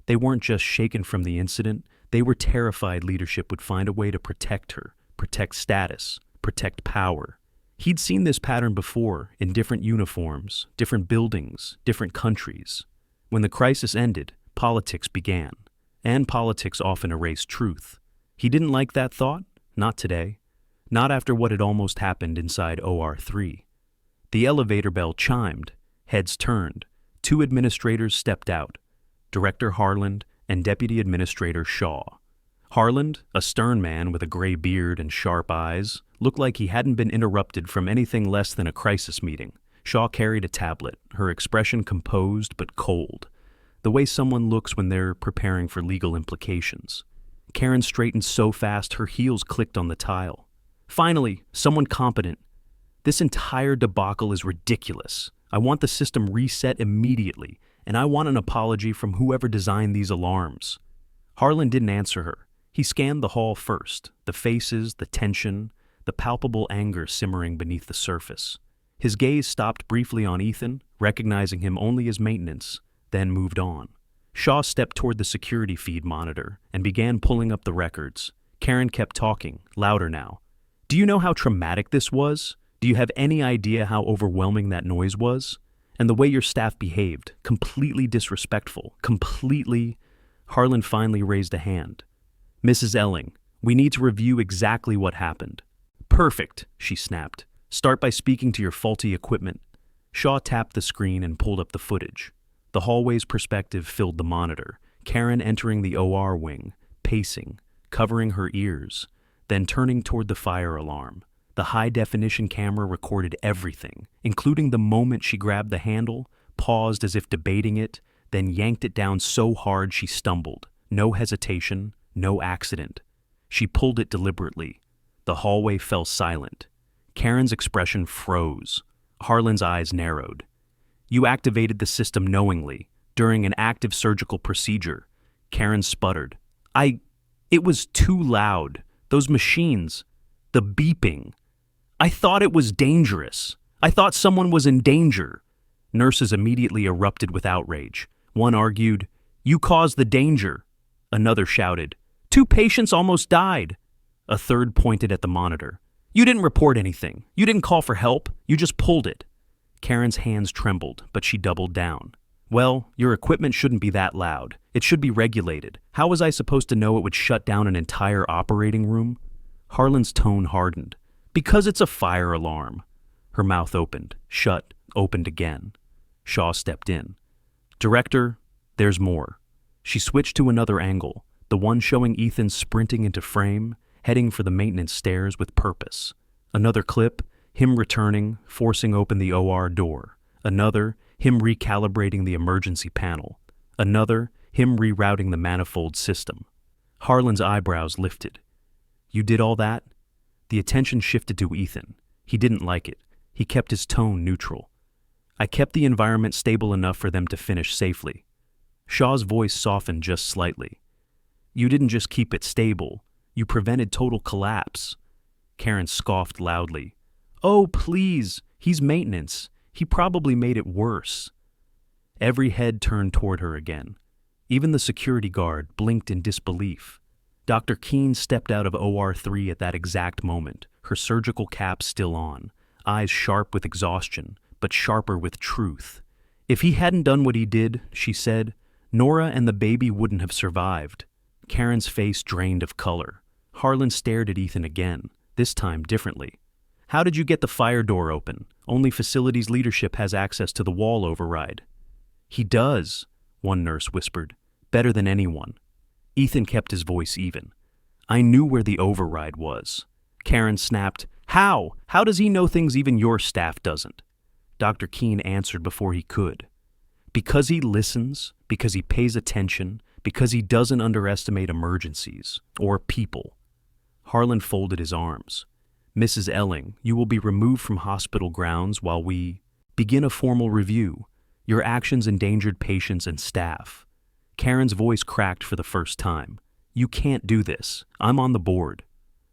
They weren't just shaken from the incident, they were terrified leadership would find a way to protect her, protect status, protect power. He'd seen this pattern before in different uniforms, different buildings, different countries. When the crisis ended, politics began, and politics often erased truth. He didn't like that thought, not today, not after what had almost happened inside OR3. The elevator bell chimed, heads turned, two administrators stepped out, Director Harland and Deputy Administrator Shaw. Harland, a stern man with a gray beard and sharp eyes, looked like he hadn't been interrupted from anything less than a crisis meeting. Shaw carried a tablet, her expression composed but cold, the way someone looks when they're preparing for legal implications. Karen straightened so fast her heels clicked on the tile. Finally, someone competent. This entire debacle is ridiculous. I want the system reset immediately, and I want an apology from whoever designed these alarms. Harlan didn't answer her. He scanned the hall first, the faces, the tension, the palpable anger simmering beneath the surface. His gaze stopped briefly on Ethan, recognizing him only as maintenance, then moved on. Shaw stepped toward the security feed monitor and began pulling up the records. Karen kept talking, louder now. Do you know how traumatic this was? Do you have any idea how overwhelming that noise was? And the way your staff behaved, completely disrespectful, completely... Harlan finally raised a hand. Mrs. Elling, we need to review exactly what happened. Perfect, she snapped. Start by speaking to your faulty equipment. Shaw tapped the screen and pulled up the footage. The hallway's perspective filled the monitor, Karen entering the OR wing, pacing, covering her ears, then turning toward the fire alarm. The high-definition camera recorded everything, including the moment she grabbed the handle, paused as if debating it, then yanked it down so hard she stumbled. No hesitation, no accident. She pulled it deliberately. The hallway fell silent. Karen's expression froze. Harlan's eyes narrowed. You activated the system knowingly, during an active surgical procedure. Karen sputtered. It was too loud. Those machines. The beeping. I thought it was dangerous. I thought someone was in danger. Nurses immediately erupted with outrage. One argued, "You caused the danger." Another shouted, "Two patients almost died." A third pointed at the monitor. "You didn't report anything. You didn't call for help. You just pulled it." Karen's hands trembled, but she doubled down. "Well, your equipment shouldn't be that loud. It should be regulated. How was I supposed to know it would shut down an entire operating room?" Harlan's tone hardened. "Because it's a fire alarm." Her mouth opened, shut, opened again. Shaw stepped in. "Director, there's more." She switched to another angle, the one showing Ethan sprinting into frame, heading for the maintenance stairs with purpose. Another clip, him returning, forcing open the OR door. Another, him recalibrating the emergency panel. Another, him rerouting the manifold system. Harlan's eyebrows lifted. "You did all that?" The attention shifted to Ethan. He didn't like it. He kept his tone neutral. "I kept the environment stable enough for them to finish safely." Shaw's voice softened just slightly. "You didn't just keep it stable. You prevented total collapse." Karen scoffed loudly. "Oh, please, he's maintenance. He probably made it worse." Every head turned toward her again. Even the security guard blinked in disbelief. Dr. Keene stepped out of OR 3 at that exact moment, her surgical cap still on, eyes sharp with exhaustion, but sharper with truth. "If he hadn't done what he did," she said, "Nora and the baby wouldn't have survived." Karen's face drained of color. Harlan stared at Ethan again, this time differently. "How did you get the fire door open? Only facilities leadership has access to the wall override." "He does," one nurse whispered, "better than anyone." Ethan kept his voice even. "I knew where the override was." Karen snapped, "How? How does he know things even your staff doesn't?" Dr. Keene answered before he could. "Because he listens, because he pays attention, because he doesn't underestimate emergencies, or people." Harlan folded his arms. "Mrs. Elling, you will be removed from hospital grounds while we begin a formal review. Your actions endangered patients and staff." Karen's voice cracked for the first time. "You can't do this. I'm on the board."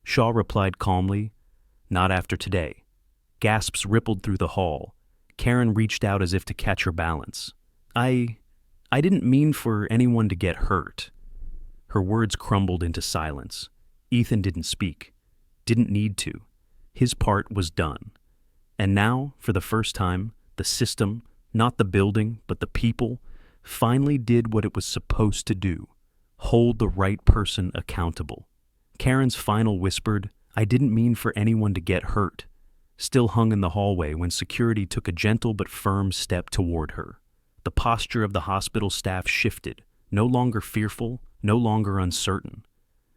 Shaw replied calmly, "Not after today." Gasps rippled through the hall. Karen reached out as if to catch her balance. I didn't mean for anyone to get hurt." Her words crumbled into silence. Ethan didn't speak. Didn't need to. His part was done. And now, for the first time, the system, not the building, but the people, finally did what it was supposed to do: hold the right person accountable. Karen's final whispered, "I didn't mean for anyone to get hurt," still hung in the hallway when security took a gentle but firm step toward her. The posture of the hospital staff shifted, no longer fearful, no longer uncertain.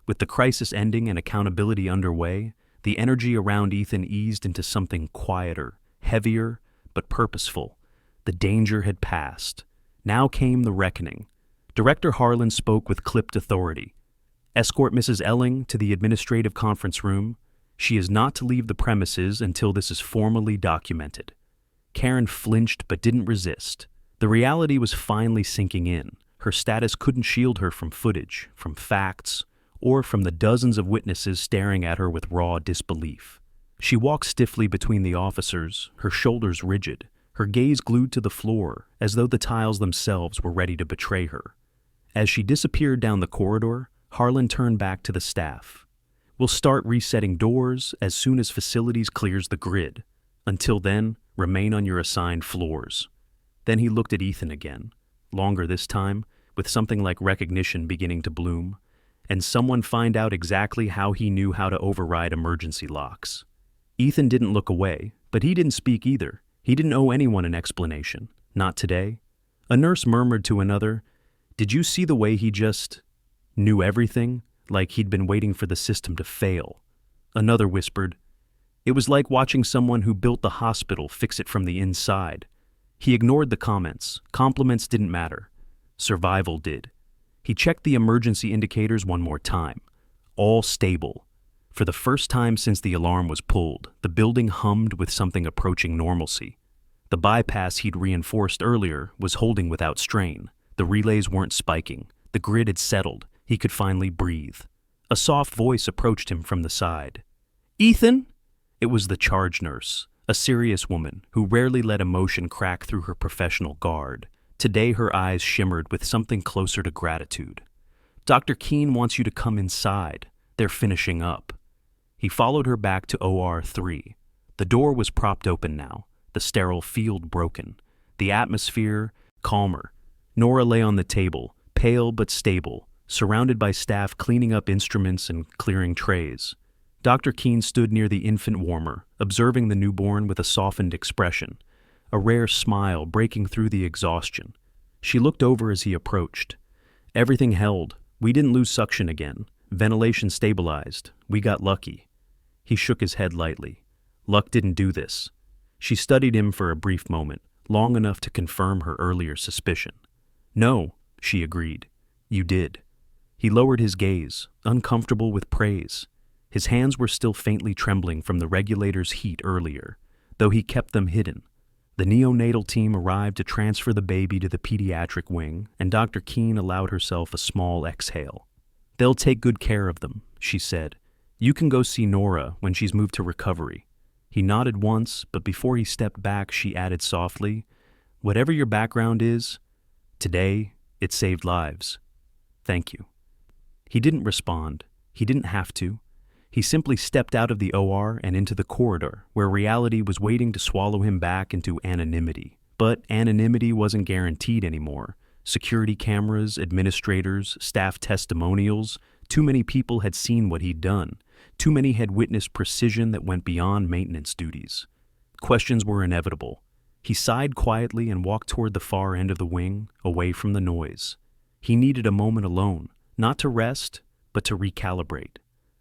With the crisis ending and accountability underway, the energy around Ethan eased into something quieter, heavier, but purposeful. The danger had passed. Now came the reckoning. Director Harlan spoke with clipped authority. "Escort Mrs. Elling to the administrative conference room. She is not to leave the premises until this is formally documented." Karen flinched but didn't resist. The reality was finally sinking in. Her status couldn't shield her from footage, from facts, or from the dozens of witnesses staring at her with raw disbelief. She walked stiffly between the officers, her shoulders rigid, her gaze glued to the floor, as though the tiles themselves were ready to betray her. As she disappeared down the corridor, Harlan turned back to the staff. "We'll start resetting doors as soon as facilities clears the grid. Until then, remain on your assigned floors." Then he looked at Ethan again, longer this time, with something like recognition beginning to bloom. "And someone find out exactly how he knew how to override emergency locks." Ethan didn't look away, but he didn't speak either. He didn't owe anyone an explanation. Not today. A nurse murmured to another, "Did you see the way he just knew everything, like he'd been waiting for the system to fail?" Another whispered, "It was like watching someone who built the hospital fix it from the inside." He ignored the comments. Compliments didn't matter. Survival did. He checked the emergency indicators one more time. All stable. For the first time since the alarm was pulled, the building hummed with something approaching normalcy. The bypass he'd reinforced earlier was holding without strain. The relays weren't spiking. The grid had settled. He could finally breathe. A soft voice approached him from the side. "Ethan?" It was the charge nurse, a serious woman who rarely let emotion crack through her professional guard. Today her eyes shimmered with something closer to gratitude. "Dr. Keene wants you to come inside. They're finishing up." He followed her back to OR 3. The door was propped open now, the sterile field broken, the atmosphere calmer. Nora lay on the table, pale but stable, surrounded by staff cleaning up instruments and clearing trays. Dr. Keene stood near the infant warmer, observing the newborn with a softened expression, a rare smile breaking through the exhaustion. She looked over as he approached. "Everything held. We didn't lose suction again. Ventilation stabilized. We got lucky." He shook his head lightly. "Luck didn't do this." She studied him for a brief moment, long enough to confirm her earlier suspicion. "No," she agreed. "You did." He lowered his gaze, uncomfortable with praise. His hands were still faintly trembling from the regulator's heat earlier, though he kept them hidden. The neonatal team arrived to transfer the baby to the pediatric wing, and Dr. Keene allowed herself a small exhale. "They'll take good care of them," she said. "You can go see Nora when she's moved to recovery." He nodded once, but before he stepped back, she added softly, "Whatever your background is, today it saved lives. Thank you." He didn't respond. He didn't have to. He simply stepped out of the OR and into the corridor, where reality was waiting to swallow him back into anonymity. But anonymity wasn't guaranteed anymore. Security cameras, administrators, staff testimonials, too many people had seen what he'd done. Too many had witnessed precision that went beyond maintenance duties. Questions were inevitable. He sighed quietly and walked toward the far end of the wing, away from the noise. He needed a moment alone, not to rest, but to recalibrate.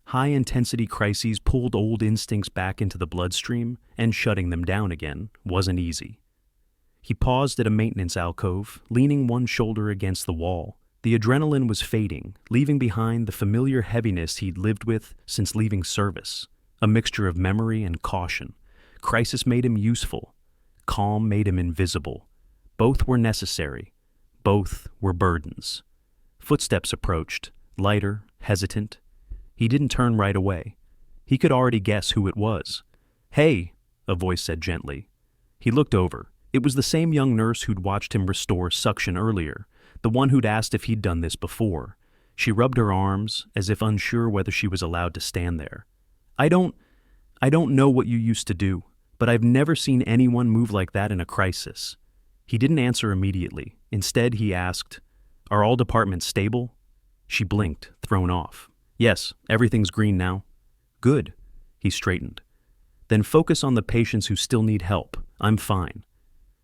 High-intensity crises pulled old instincts back into the bloodstream, and shutting them down again wasn't easy. He paused at a maintenance alcove, leaning one shoulder against the wall. The adrenaline was fading, leaving behind the familiar heaviness he'd lived with since leaving service, a mixture of memory and caution. Crisis made him useful. Calm made him invisible. Both were necessary. Both were burdens. Footsteps approached, lighter, hesitant. He didn't turn right away. He could already guess who it was. "Hey," a voice said gently. He looked over. It was the same young nurse who'd watched him restore suction earlier, the one who'd asked if he'd done this before. She rubbed her arms, as if unsure whether she was allowed to stand there. I don't know what you used to do, but I've never seen anyone move like that in a crisis." He didn't answer immediately. Instead, he asked, "Are all departments stable?" She blinked, thrown off. "Yes, everything's green now." "Good." He straightened. "Then focus on the patients who still need help. I'm fine."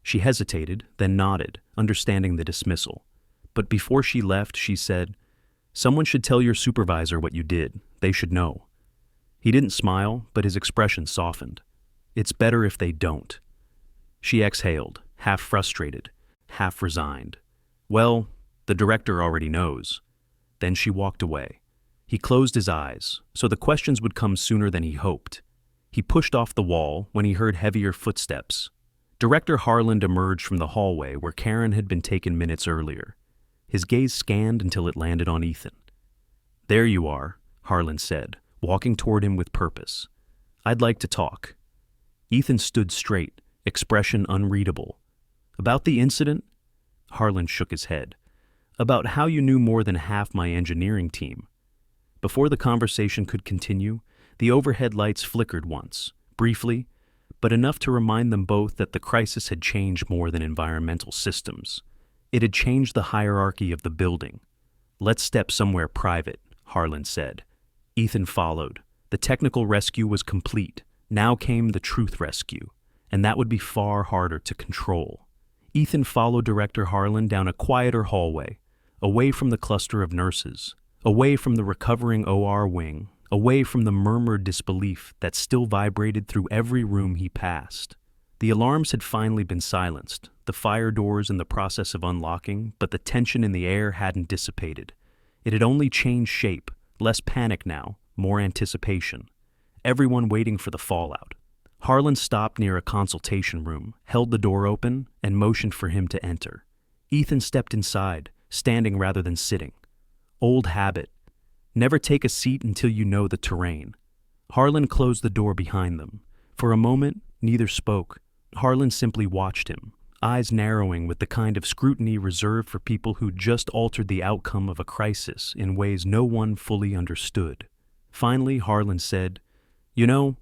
She hesitated, then nodded, understanding the dismissal. But before she left, she said, "Someone should tell your supervisor what you did. They should know." He didn't smile, but his expression softened. "It's better if they don't." She exhaled, half frustrated, half resigned. "Well, the director already knows." Then she walked away. He closed his eyes, so the questions would come sooner than he hoped. He pushed off the wall when he heard heavier footsteps. Director Harland emerged from the hallway where Karen had been taken minutes earlier. His gaze scanned until it landed on Ethan. "There you are," Harland said, walking toward him with purpose. "I'd like to talk." Ethan stood straight, expression unreadable. "About the incident?" Harland shook his head. "About how you knew more than half my engineering team." Before the conversation could continue, the overhead lights flickered once, briefly, but enough to remind them both that the crisis had changed more than environmental systems. It had changed the hierarchy of the building. "Let's step somewhere private," Harland said. Ethan followed. The technical rescue was complete. Now came the truth rescue, and that would be far harder to control. Ethan followed Director Harland down a quieter hallway, away from the cluster of nurses, away from the recovering OR wing, away from the murmured disbelief that still vibrated through every room he passed. The alarms had finally been silenced, the fire doors in the process of unlocking, but the tension in the air hadn't dissipated. It had only changed shape, less panic now, more anticipation. Everyone waiting for the fallout. Harland stopped near a consultation room, held the door open, and motioned for him to enter. Ethan stepped inside, standing rather than sitting. Old habit. Never take a seat until you know the terrain. Harlan closed the door behind them. For a moment, neither spoke. Harlan simply watched him, eyes narrowing with the kind of scrutiny reserved for people who just altered the outcome of a crisis in ways no one fully understood. Finally, Harlan said, "You know,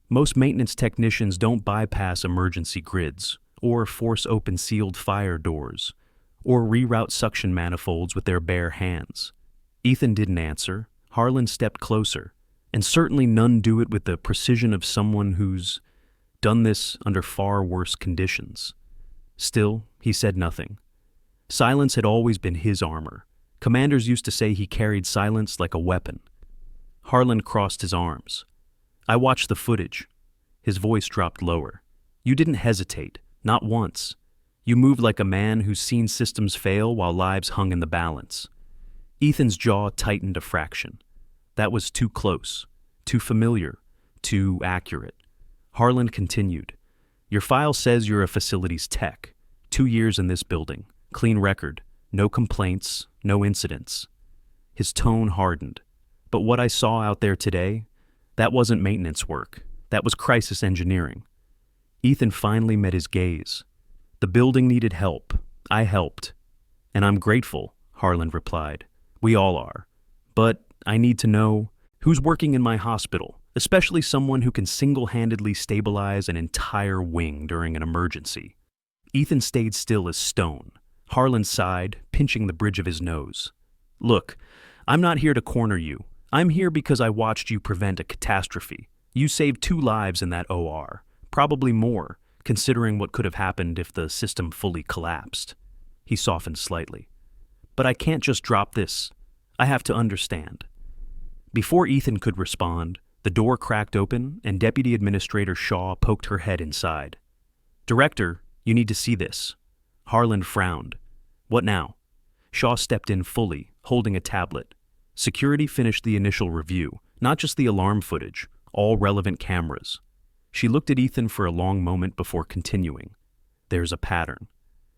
most maintenance technicians don't bypass emergency grids, or force open sealed fire doors, or reroute suction manifolds with their bare hands." Ethan didn't answer. Harlan stepped closer, and certainly none do it with the precision of someone who's done this under far worse conditions. Still, he said nothing. Silence had always been his armor. Commanders used to say he carried silence like a weapon. Harlan crossed his arms. "I watched the footage." His voice dropped lower. "You didn't hesitate, not once. You moved like a man who's seen systems fail while lives hung in the balance." Ethan's jaw tightened a fraction. That was too close, too familiar, too accurate. Harlan continued, "Your file says you're a facilities tech. 2 years in this building. Clean record. No complaints, no incidents." His tone hardened. "But what I saw out there today, that wasn't maintenance work. That was crisis engineering." Ethan finally met his gaze. "The building needed help. I helped. And I'm grateful," Harlan replied. "We all are. But I need to know who's working in my hospital, especially someone who can single-handedly stabilize an entire wing during an emergency." Ethan stayed still as stone. Harlan sighed, pinching the bridge of his nose. "Look, I'm not here to corner you. I'm here because I watched you prevent a catastrophe. You saved 2 lives in that OR, probably more, considering what could have happened if the system fully collapsed." He softened slightly. "But I can't just drop this. I have to understand." Before Ethan could respond, the door cracked open and Deputy Administrator Shaw poked her head inside. "Director, you need to see this." Harlan frowned. "What now?" Shaw stepped in fully, holding a tablet. Security finished the initial review, not just the alarm footage, all relevant cameras. She looked at Ethan for a long moment before continuing. "There's a pattern."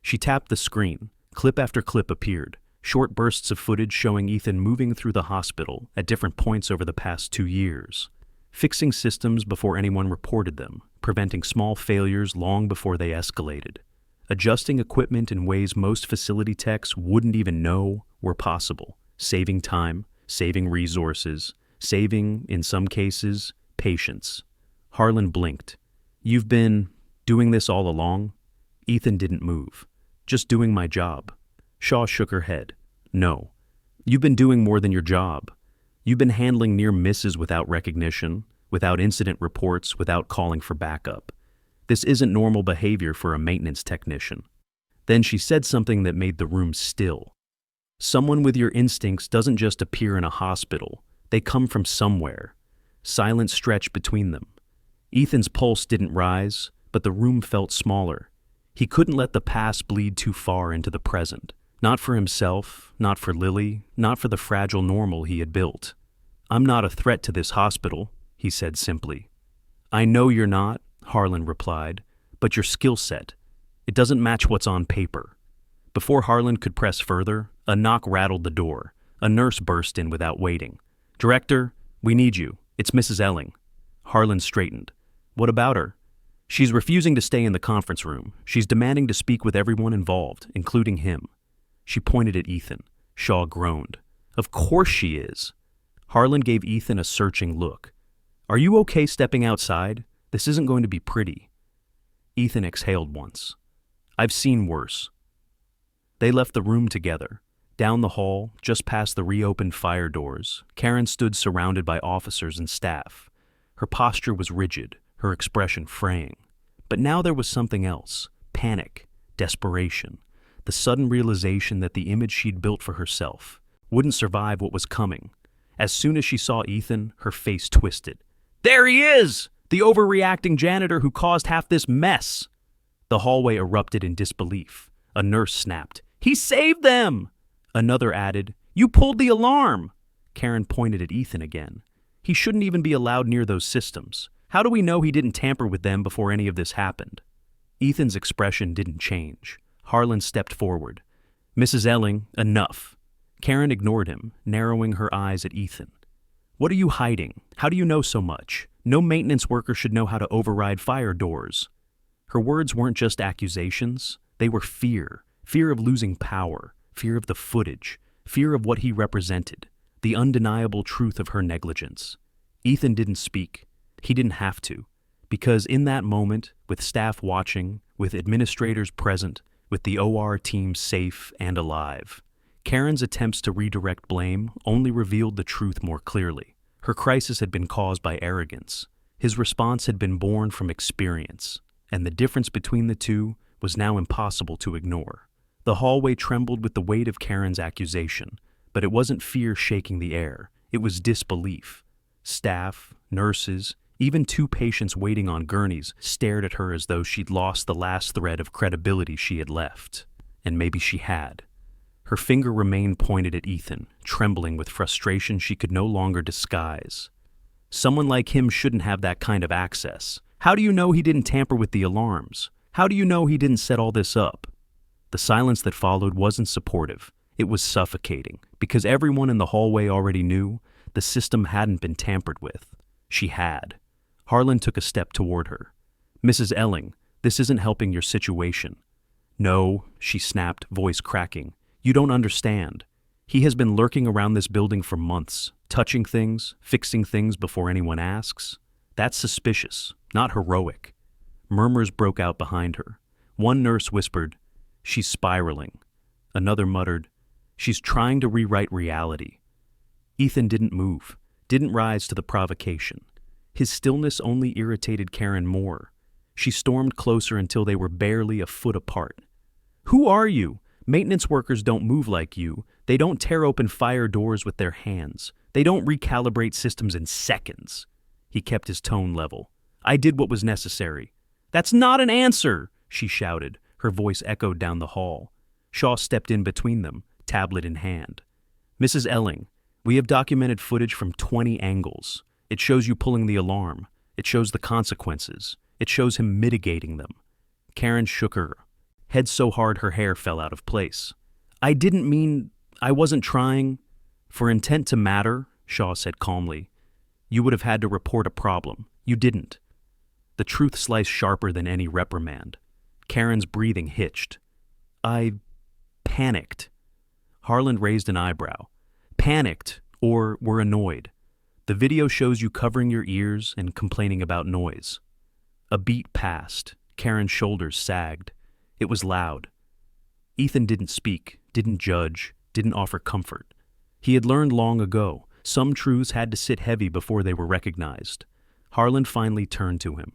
She tapped the screen. Clip after clip appeared, short bursts of footage showing Ethan moving through the hospital at different points over the past 2 years, fixing systems before anyone reported them, preventing small failures long before they escalated, adjusting equipment in ways most facility techs wouldn't even know were possible, saving time, saving resources, saving, in some cases, patience. Harlan blinked. "You've been doing this all along?" Ethan didn't move. "Just doing my job." Shaw shook her head. "No. You've been doing more than your job. You've been handling near misses without recognition, without incident reports, without calling for backup. This isn't normal behavior for a maintenance technician." Then she said something that made the room still. "Someone with your instincts doesn't just appear in a hospital. They come from somewhere." Silence stretched between them. Ethan's pulse didn't rise, but the room felt smaller. He couldn't let the past bleed too far into the present. Not for himself, not for Lily, not for the fragile normal he had built. "I'm not a threat to this hospital," he said simply. "I know you're not," Harlan replied, "but your skill set, it doesn't match what's on paper." Before Harlan could press further, a knock rattled the door. A nurse burst in without waiting. "Director, we need you. It's Mrs. Elling." Harlan straightened. "What about her?" "She's refusing to stay in the conference room. She's demanding to speak with everyone involved, including him." She pointed at Ethan. Shaw groaned. "Of course she is." Harlan gave Ethan a searching look. "Are you okay stepping outside? This isn't going to be pretty." Ethan exhaled once. "I've seen worse." They left the room together. Down the hall, just past the reopened fire doors, Karen stood surrounded by officers and staff. Her posture was rigid, her expression fraying. But now there was something else. Panic, desperation, the sudden realization that the image she'd built for herself wouldn't survive what was coming. As soon as she saw Ethan, her face twisted. "There he is! The overreacting janitor who caused half this mess!" The hallway erupted in disbelief. A nurse snapped, "He saved them!" Another added, "You pulled the alarm!" Karen pointed at Ethan again. "He shouldn't even be allowed near those systems. How do we know he didn't tamper with them before any of this happened?" Ethan's expression didn't change. Harlan stepped forward. "Mrs. Elling, enough." Karen ignored him, narrowing her eyes at Ethan. What are you hiding? How do you know so much? No maintenance worker should know how to override fire doors. Her words weren't just accusations. They were fear. Fear of losing power. Fear of the footage. Fear of what he represented. The undeniable truth of her negligence. Ethan didn't speak. He didn't have to. Because in that moment, with staff watching, with administrators present, with the OR team safe and alive, Karen's attempts to redirect blame only revealed the truth more clearly. Her crisis had been caused by arrogance. His response had been born from experience, and the difference between the two was now impossible to ignore. The hallway trembled with the weight of Karen's accusation, but it wasn't fear shaking the air. It was disbelief. Staff, nurses, even 2 patients waiting on gurneys stared at her as though she'd lost the last thread of credibility she had left. And maybe she had. Her finger remained pointed at Ethan, trembling with frustration she could no longer disguise. Someone like him shouldn't have that kind of access. How do you know he didn't tamper with the alarms? How do you know he didn't set all this up? The silence that followed wasn't supportive. It was suffocating, because everyone in the hallway already knew the system hadn't been tampered with. She had. Harlan took a step toward her. Mrs. Elling, this isn't helping your situation. No, she snapped, voice cracking. You don't understand. He has been lurking around this building for months, touching things, fixing things before anyone asks. That's suspicious, not heroic. Murmurs broke out behind her. One nurse whispered, "She's spiraling." Another muttered, "She's trying to rewrite reality." Ethan didn't move, didn't rise to the provocation. His stillness only irritated Karen more. She stormed closer until they were barely a foot apart. "Who are you? Maintenance workers don't move like you. They don't tear open fire doors with their hands. They don't recalibrate systems in seconds." He kept his tone level. "I did what was necessary." "That's not an answer," she shouted. Her voice echoed down the hall. Shaw stepped in between them, tablet in hand. "Mrs. Elling, we have documented footage from 20 angles. It shows you pulling the alarm. It shows the consequences. It shows him mitigating them." Karen shook her head so hard her hair fell out of place. "I didn't mean, I wasn't trying." "For intent to matter," Shaw said calmly, "you would have had to report a problem. You didn't." The truth sliced sharper than any reprimand. Karen's breathing hitched. "I panicked." Harlan raised an eyebrow. "Panicked, or were annoyed. The video shows you covering your ears and complaining about noise." A beat passed. Karen's shoulders sagged. It was loud. Ethan didn't speak, didn't judge, didn't offer comfort. He had learned long ago, some truths had to sit heavy before they were recognized. Harlan finally turned to him.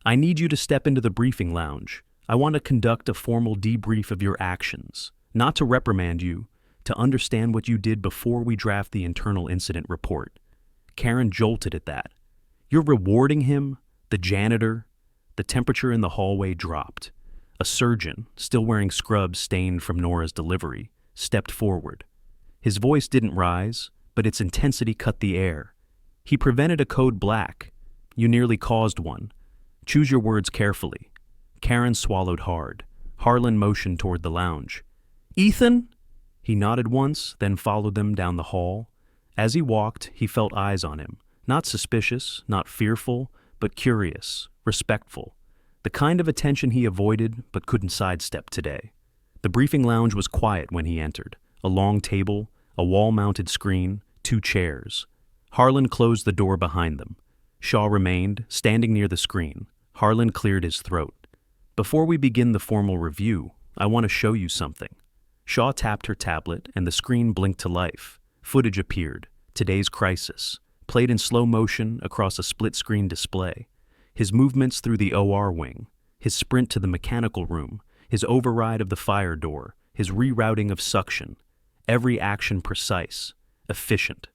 "I need you to step into the briefing lounge. I want to conduct a formal debrief of your actions, not to reprimand you, to understand what you did before we draft the internal incident report." Karen jolted at that. "You're rewarding him? The janitor?" The temperature in the hallway dropped. A surgeon, still wearing scrubs stained from Nora's delivery, stepped forward. His voice didn't rise, but its intensity cut the air. "He prevented a code black. You nearly caused one. Choose your words carefully." Karen swallowed hard. Harlan motioned toward the lounge. "Ethan?" He nodded once, then followed them down the hall. As he walked, he felt eyes on him. Not suspicious, not fearful, but curious, respectful. The kind of attention he avoided but couldn't sidestep today. The briefing lounge was quiet when he entered. A long table, a wall-mounted screen, 2 chairs. Harlan closed the door behind them. Shaw remained, standing near the screen. Harlan cleared his throat. "Before we begin the formal review, I want to show you something." Shaw tapped her tablet, and the screen blinked to life. Footage appeared. Today's crisis, played in slow motion across a split-screen display. His movements through the OR wing, his sprint to the mechanical room, his override of the fire door, his rerouting of suction. Every action precise, efficient.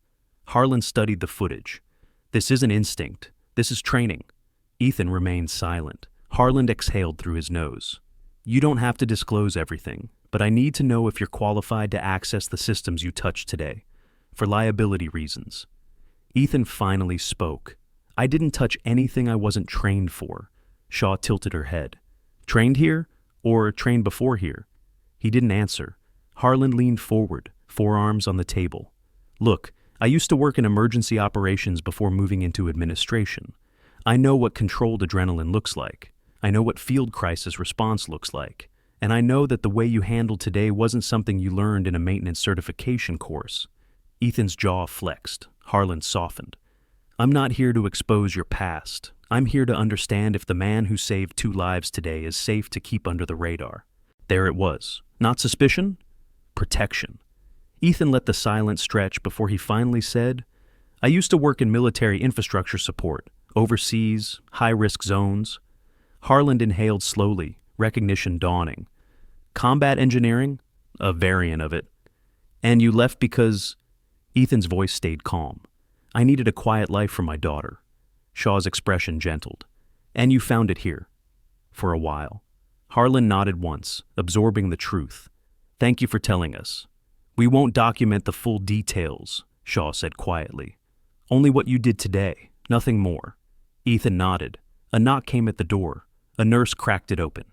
Harlan studied the footage. "This isn't instinct. This is training." Ethan remained silent. Harlan exhaled through his nose. "You don't have to disclose everything, but I need to know if you're qualified to access the systems you touched today, for liability reasons." Ethan finally spoke. "I didn't touch anything I wasn't trained for." Shaw tilted her head. "Trained here, or trained before here?" He didn't answer. Harlan leaned forward, forearms on the table. Look, I used to work in emergency operations before moving into administration. I know what controlled adrenaline looks like. I know what field crisis response looks like. And I know that the way you handled today wasn't something you learned in a maintenance certification course. Ethan's jaw flexed. Harlan softened. I'm not here to expose your past. I'm here to understand if the man who saved 2 lives today is safe to keep under the radar. There it was. Not suspicion, protection. Ethan let the silence stretch before he finally said, I used to work in military infrastructure support, overseas, high-risk zones. Harlan inhaled slowly, recognition dawning. Combat engineering? A variant of it. And you left because... Ethan's voice stayed calm. I needed a quiet life for my daughter. Shaw's expression gentled. And you found it here. For a while. Harlan nodded once, absorbing the truth. Thank you for telling us. We won't document the full details, Shaw said quietly. Only what you did today, nothing more. Ethan nodded. A knock came at the door. A nurse cracked it open.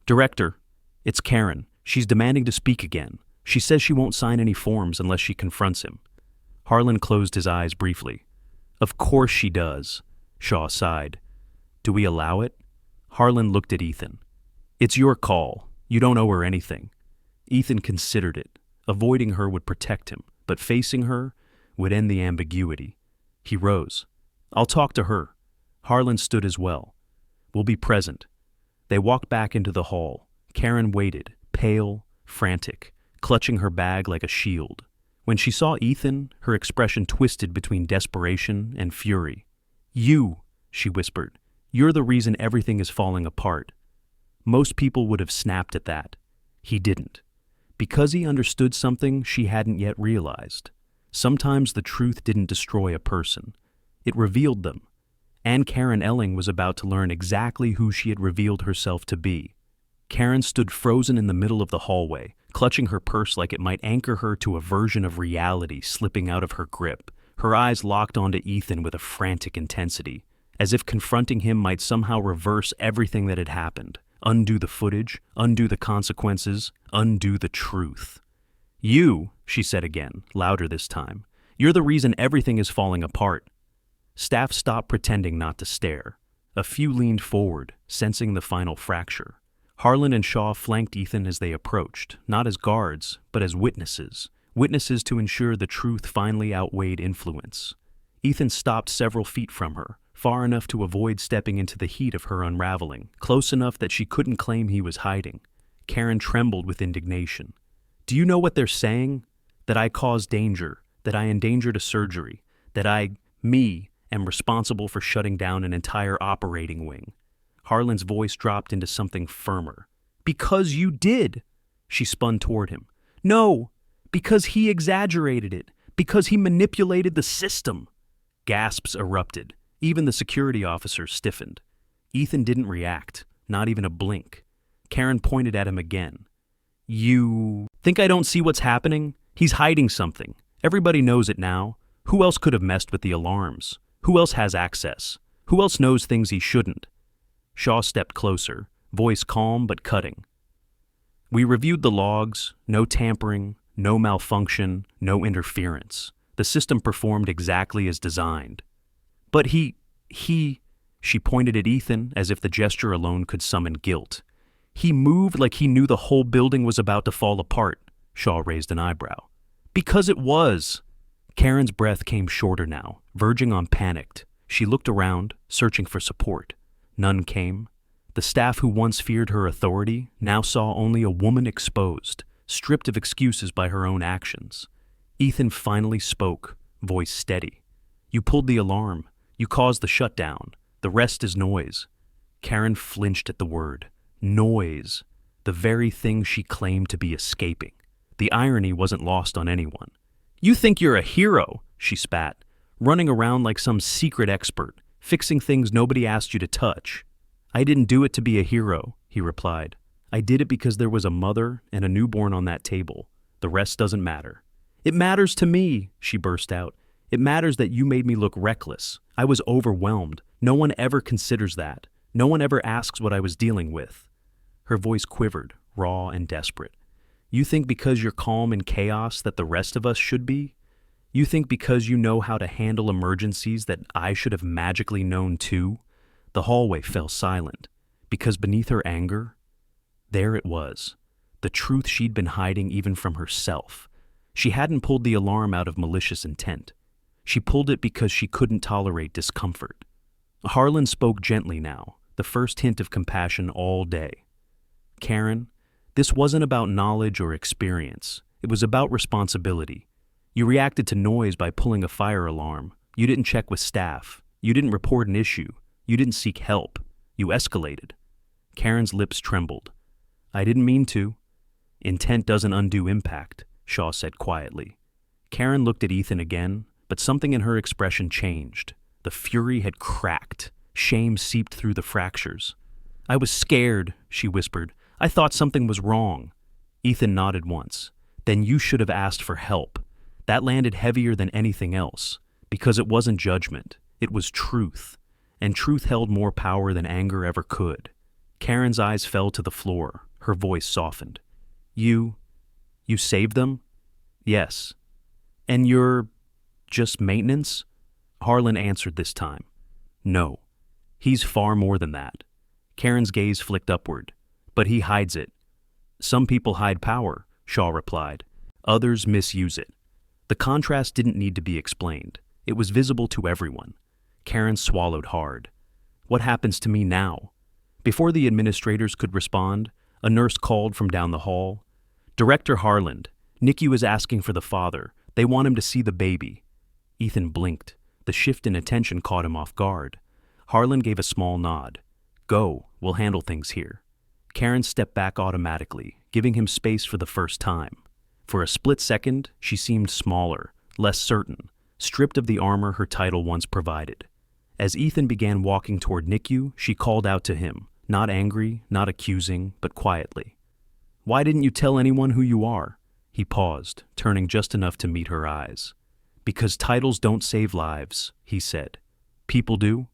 Director, it's Karen. She's demanding to speak again. She says she won't sign any forms unless she confronts him. Harlan closed his eyes briefly. Of course she does, Shaw sighed. Do we allow it? Harlan looked at Ethan. It's your call. You don't owe her anything. Ethan considered it. Avoiding her would protect him, but facing her would end the ambiguity. He rose. I'll talk to her. Harlan stood as well. We'll be present. They walked back into the hall. Karen waited, pale, frantic, clutching her bag like a shield. When she saw Ethan, her expression twisted between desperation and fury. You, she whispered, you're the reason everything is falling apart. Most people would have snapped at that. He didn't. Because he understood something she hadn't yet realized. Sometimes the truth didn't destroy a person. It revealed them. And Karen Elling was about to learn exactly who she had revealed herself to be. Karen stood frozen in the middle of the hallway, clutching her purse like it might anchor her to a version of reality slipping out of her grip. Her eyes locked onto Ethan with a frantic intensity, as if confronting him might somehow reverse everything that had happened, undo the footage, undo the consequences, undo the truth. You, she said again, louder this time, you're the reason everything is falling apart. Staff stopped pretending not to stare. A few leaned forward, sensing the final fracture. Harlan and Shaw flanked Ethan as they approached, not as guards, but as witnesses. Witnesses to ensure the truth finally outweighed influence. Ethan stopped several feet from her, far enough to avoid stepping into the heat of her unraveling, close enough that she couldn't claim he was hiding. Karen trembled with indignation. Do you know what they're saying? That I caused danger, that I endangered a surgery, that me, am responsible for shutting down an entire operating wing. Harlan's voice dropped into something firmer. Because you did! She spun toward him. No! Because he exaggerated it! Because he manipulated the system! Gasps erupted. Even the security officer stiffened. Ethan didn't react, not even a blink. Karen pointed at him again. You think I don't see what's happening? He's hiding something. Everybody knows it now. Who else could have messed with the alarms? Who else has access? Who else knows things he shouldn't? Shaw stepped closer, voice calm but cutting. We reviewed the logs. No tampering, no malfunction, no interference. The system performed exactly as designed. But she pointed at Ethan as if the gesture alone could summon guilt. He moved like he knew the whole building was about to fall apart. Shaw raised an eyebrow. Because it was. Karen's breath came shorter now, verging on panicked. She looked around, searching for support. None came. The staff who once feared her authority now saw only a woman exposed, stripped of excuses by her own actions. Ethan finally spoke, voice steady. You pulled the alarm. You caused the shutdown. The rest is noise. Karen flinched at the word. Noise. The very thing she claimed to be escaping. The irony wasn't lost on anyone. You think you're a hero, she spat, running around like some secret expert, fixing things nobody asked you to touch. I didn't do it to be a hero, he replied. I did it because there was a mother and a newborn on that table. The rest doesn't matter. It matters to me, she burst out. It matters that you made me look reckless. I was overwhelmed. No one ever considers that. No one ever asks what I was dealing with. Her voice quivered, raw and desperate. You think because you're calm in chaos that the rest of us should be? You think because you know how to handle emergencies that I should have magically known too? The hallway fell silent, because beneath her anger, there it was, the truth she'd been hiding even from herself. She hadn't pulled the alarm out of malicious intent. She pulled it because she couldn't tolerate discomfort. Harlan spoke gently now, the first hint of compassion all day. Karen, this wasn't about knowledge or experience. It was about responsibility. You reacted to noise by pulling a fire alarm. You didn't check with staff. You didn't report an issue. You didn't seek help. You escalated. Karen's lips trembled. I didn't mean to. Intent doesn't undo impact, Shaw said quietly. Karen looked at Ethan again, but something in her expression changed. The fury had cracked. Shame seeped through the fractures. I was scared, she whispered. I thought something was wrong. Ethan nodded once. Then you should have asked for help. That landed heavier than anything else, because it wasn't judgment. It was truth. And truth held more power than anger ever could. Karen's eyes fell to the floor. Her voice softened. You saved them? Yes. And you're just maintenance? Harlan answered this time. No. He's far more than that. Karen's gaze flicked upward. But he hides it. Some people hide power, Shaw replied. Others misuse it. The contrast didn't need to be explained. It was visible to everyone. Karen swallowed hard. What happens to me now? Before the administrators could respond, a nurse called from down the hall. Director Harlan, NICU is asking for the father. They want him to see the baby. Ethan blinked. The shift in attention caught him off guard. Harlan gave a small nod. Go, we'll handle things here. Karen stepped back automatically, giving him space for the first time. For a split second, she seemed smaller, less certain, stripped of the armor her title once provided. As Ethan began walking toward NICU, she called out to him, not angry, not accusing, but quietly. Why didn't you tell anyone who you are? He paused, turning just enough to meet her eyes. Because titles don't save lives, he said. People do?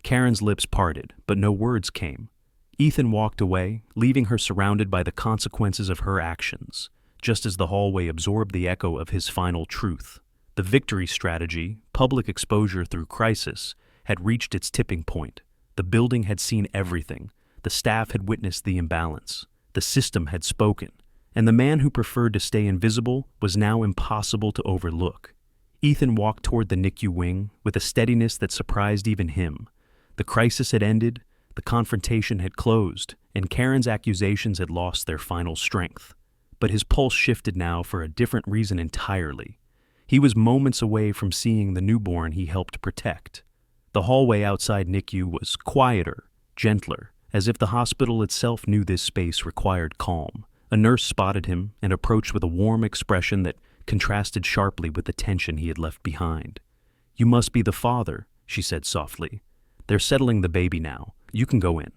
Karen's lips parted, but no words came. Ethan walked away, leaving her surrounded by the consequences of her actions, just as the hallway absorbed the echo of his final truth. The victory strategy, public exposure through crisis, had reached its tipping point. The building had seen everything. The staff had witnessed the imbalance. The system had spoken. And the man who preferred to stay invisible was now impossible to overlook. Ethan walked toward the NICU wing with a steadiness that surprised even him. The crisis had ended. The confrontation had closed, and Karen's accusations had lost their final strength. But his pulse shifted now for a different reason entirely. He was moments away from seeing the newborn he helped protect. The hallway outside NICU was quieter, gentler, as if the hospital itself knew this space required calm. A nurse spotted him and approached with a warm expression that contrasted sharply with the tension he had left behind. You must be the father, she said softly. They're settling the baby now. You can go in.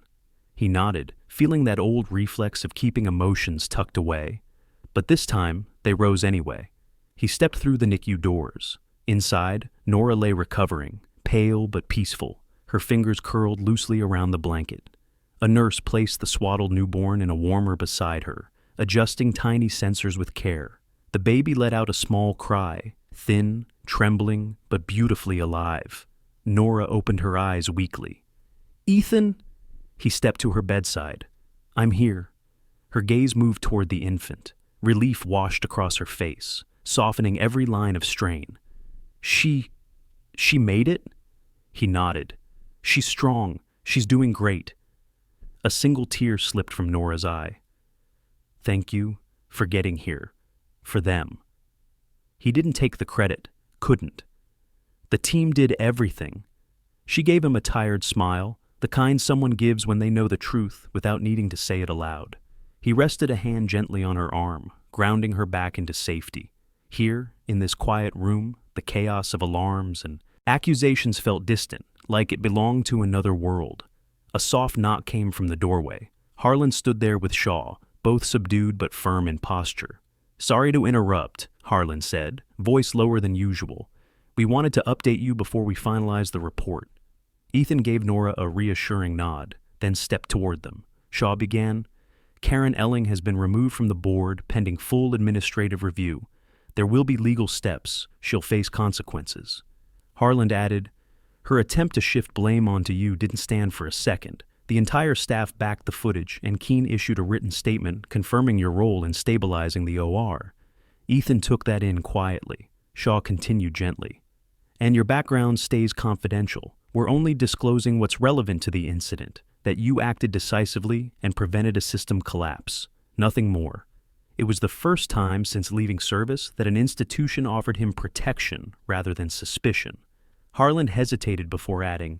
He nodded, feeling that old reflex of keeping emotions tucked away. But this time, they rose anyway. He stepped through the NICU doors. Inside, Nora lay recovering, pale but peaceful, her fingers curled loosely around the blanket. A nurse placed the swaddled newborn in a warmer beside her, adjusting tiny sensors with care. The baby let out a small cry, thin, trembling, but beautifully alive. Nora opened her eyes weakly. Ethan? He stepped to her bedside. I'm here. Her gaze moved toward the infant. Relief washed across her face, softening every line of strain. She made it? He nodded. She's strong. She's doing great. A single tear slipped from Nora's eye. Thank you for getting here. For them. He didn't take the credit. Couldn't. The team did everything. She gave him a tired smile, the kind someone gives when they know the truth without needing to say it aloud. He rested a hand gently on her arm, grounding her back into safety. Here, in this quiet room, the chaos of alarms and accusations felt distant, like it belonged to another world. A soft knock came from the doorway. Harlan stood there with Shaw, both subdued but firm in posture. Sorry to interrupt, Harlan said, voice lower than usual. We wanted to update you before we finalize the report. Ethan gave Nora a reassuring nod, then stepped toward them. Shaw began, Karen Elling has been removed from the board pending full administrative review. There will be legal steps. She'll face consequences. Harland added, her attempt to shift blame onto you didn't stand for a second. The entire staff backed the footage, and Keene issued a written statement confirming your role in stabilizing the OR. Ethan took that in quietly. Shaw continued gently. And your background stays confidential. We're only disclosing what's relevant to the incident, that you acted decisively and prevented a system collapse. Nothing more. It was the first time since leaving service that an institution offered him protection rather than suspicion. Harland hesitated before adding,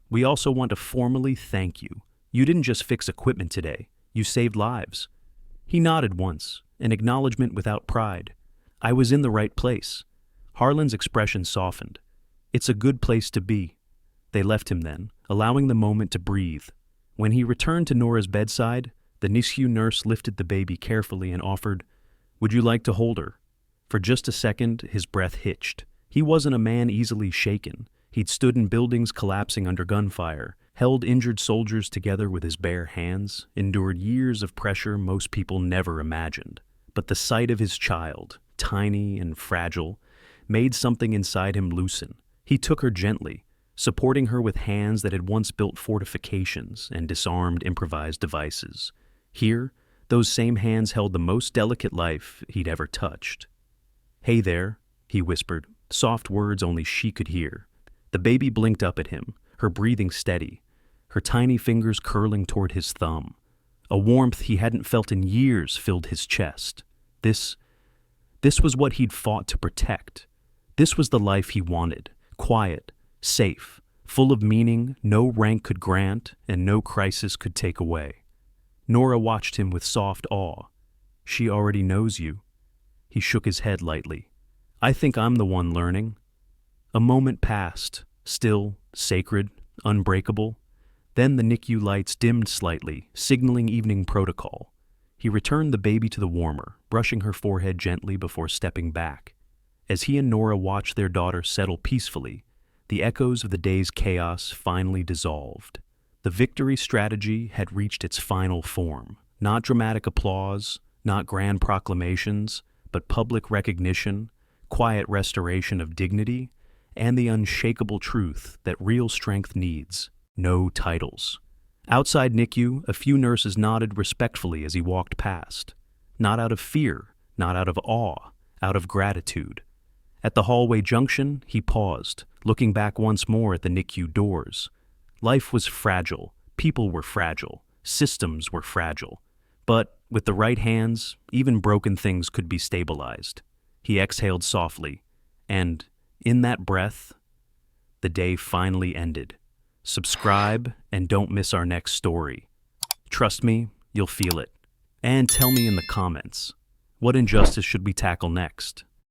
we also want to formally thank you. You didn't just fix equipment today. You saved lives. He nodded once, an acknowledgement without pride. I was in the right place. Harland's expression softened. It's a good place to be. They left him then, allowing the moment to breathe. When he returned to Nora's bedside, the NICU nurse lifted the baby carefully and offered, would you like to hold her? For just a second, his breath hitched. He wasn't a man easily shaken. He'd stood in buildings collapsing under gunfire, held injured soldiers together with his bare hands, endured years of pressure most people never imagined. But the sight of his child, tiny and fragile, made something inside him loosen. He took her gently, supporting her with hands that had once built fortifications and disarmed improvised devices. Here, those same hands held the most delicate life he'd ever touched. Hey there, he whispered, soft words only she could hear. The baby blinked up at him, her breathing steady, her tiny fingers curling toward his thumb. A warmth he hadn't felt in years filled his chest. This was what he'd fought to protect. This was the life he wanted, quiet, safe, full of meaning no rank could grant and no crisis could take away. Nora watched him with soft awe. She already knows you. He shook his head lightly. I think I'm the one learning. A moment passed, still, sacred, unbreakable. Then the NICU lights dimmed slightly, signaling evening protocol. He returned the baby to the warmer, brushing her forehead gently before stepping back. As he and Nora watched their daughter settle peacefully, the echoes of the day's chaos finally dissolved. The victory strategy had reached its final form. Not dramatic applause, not grand proclamations, but public recognition, quiet restoration of dignity, and the unshakable truth that real strength needs no titles. Outside NICU, a few nurses nodded respectfully as he walked past. Not out of fear, not out of awe, out of gratitude. At the hallway junction, he paused, looking back once more at the NICU doors. Life was fragile, people were fragile, systems were fragile. But with the right hands, even broken things could be stabilized. He exhaled softly, and in that breath, the day finally ended. Subscribe and don't miss our next story. Trust me, you'll feel it. And tell me in the comments, what injustice should we tackle next?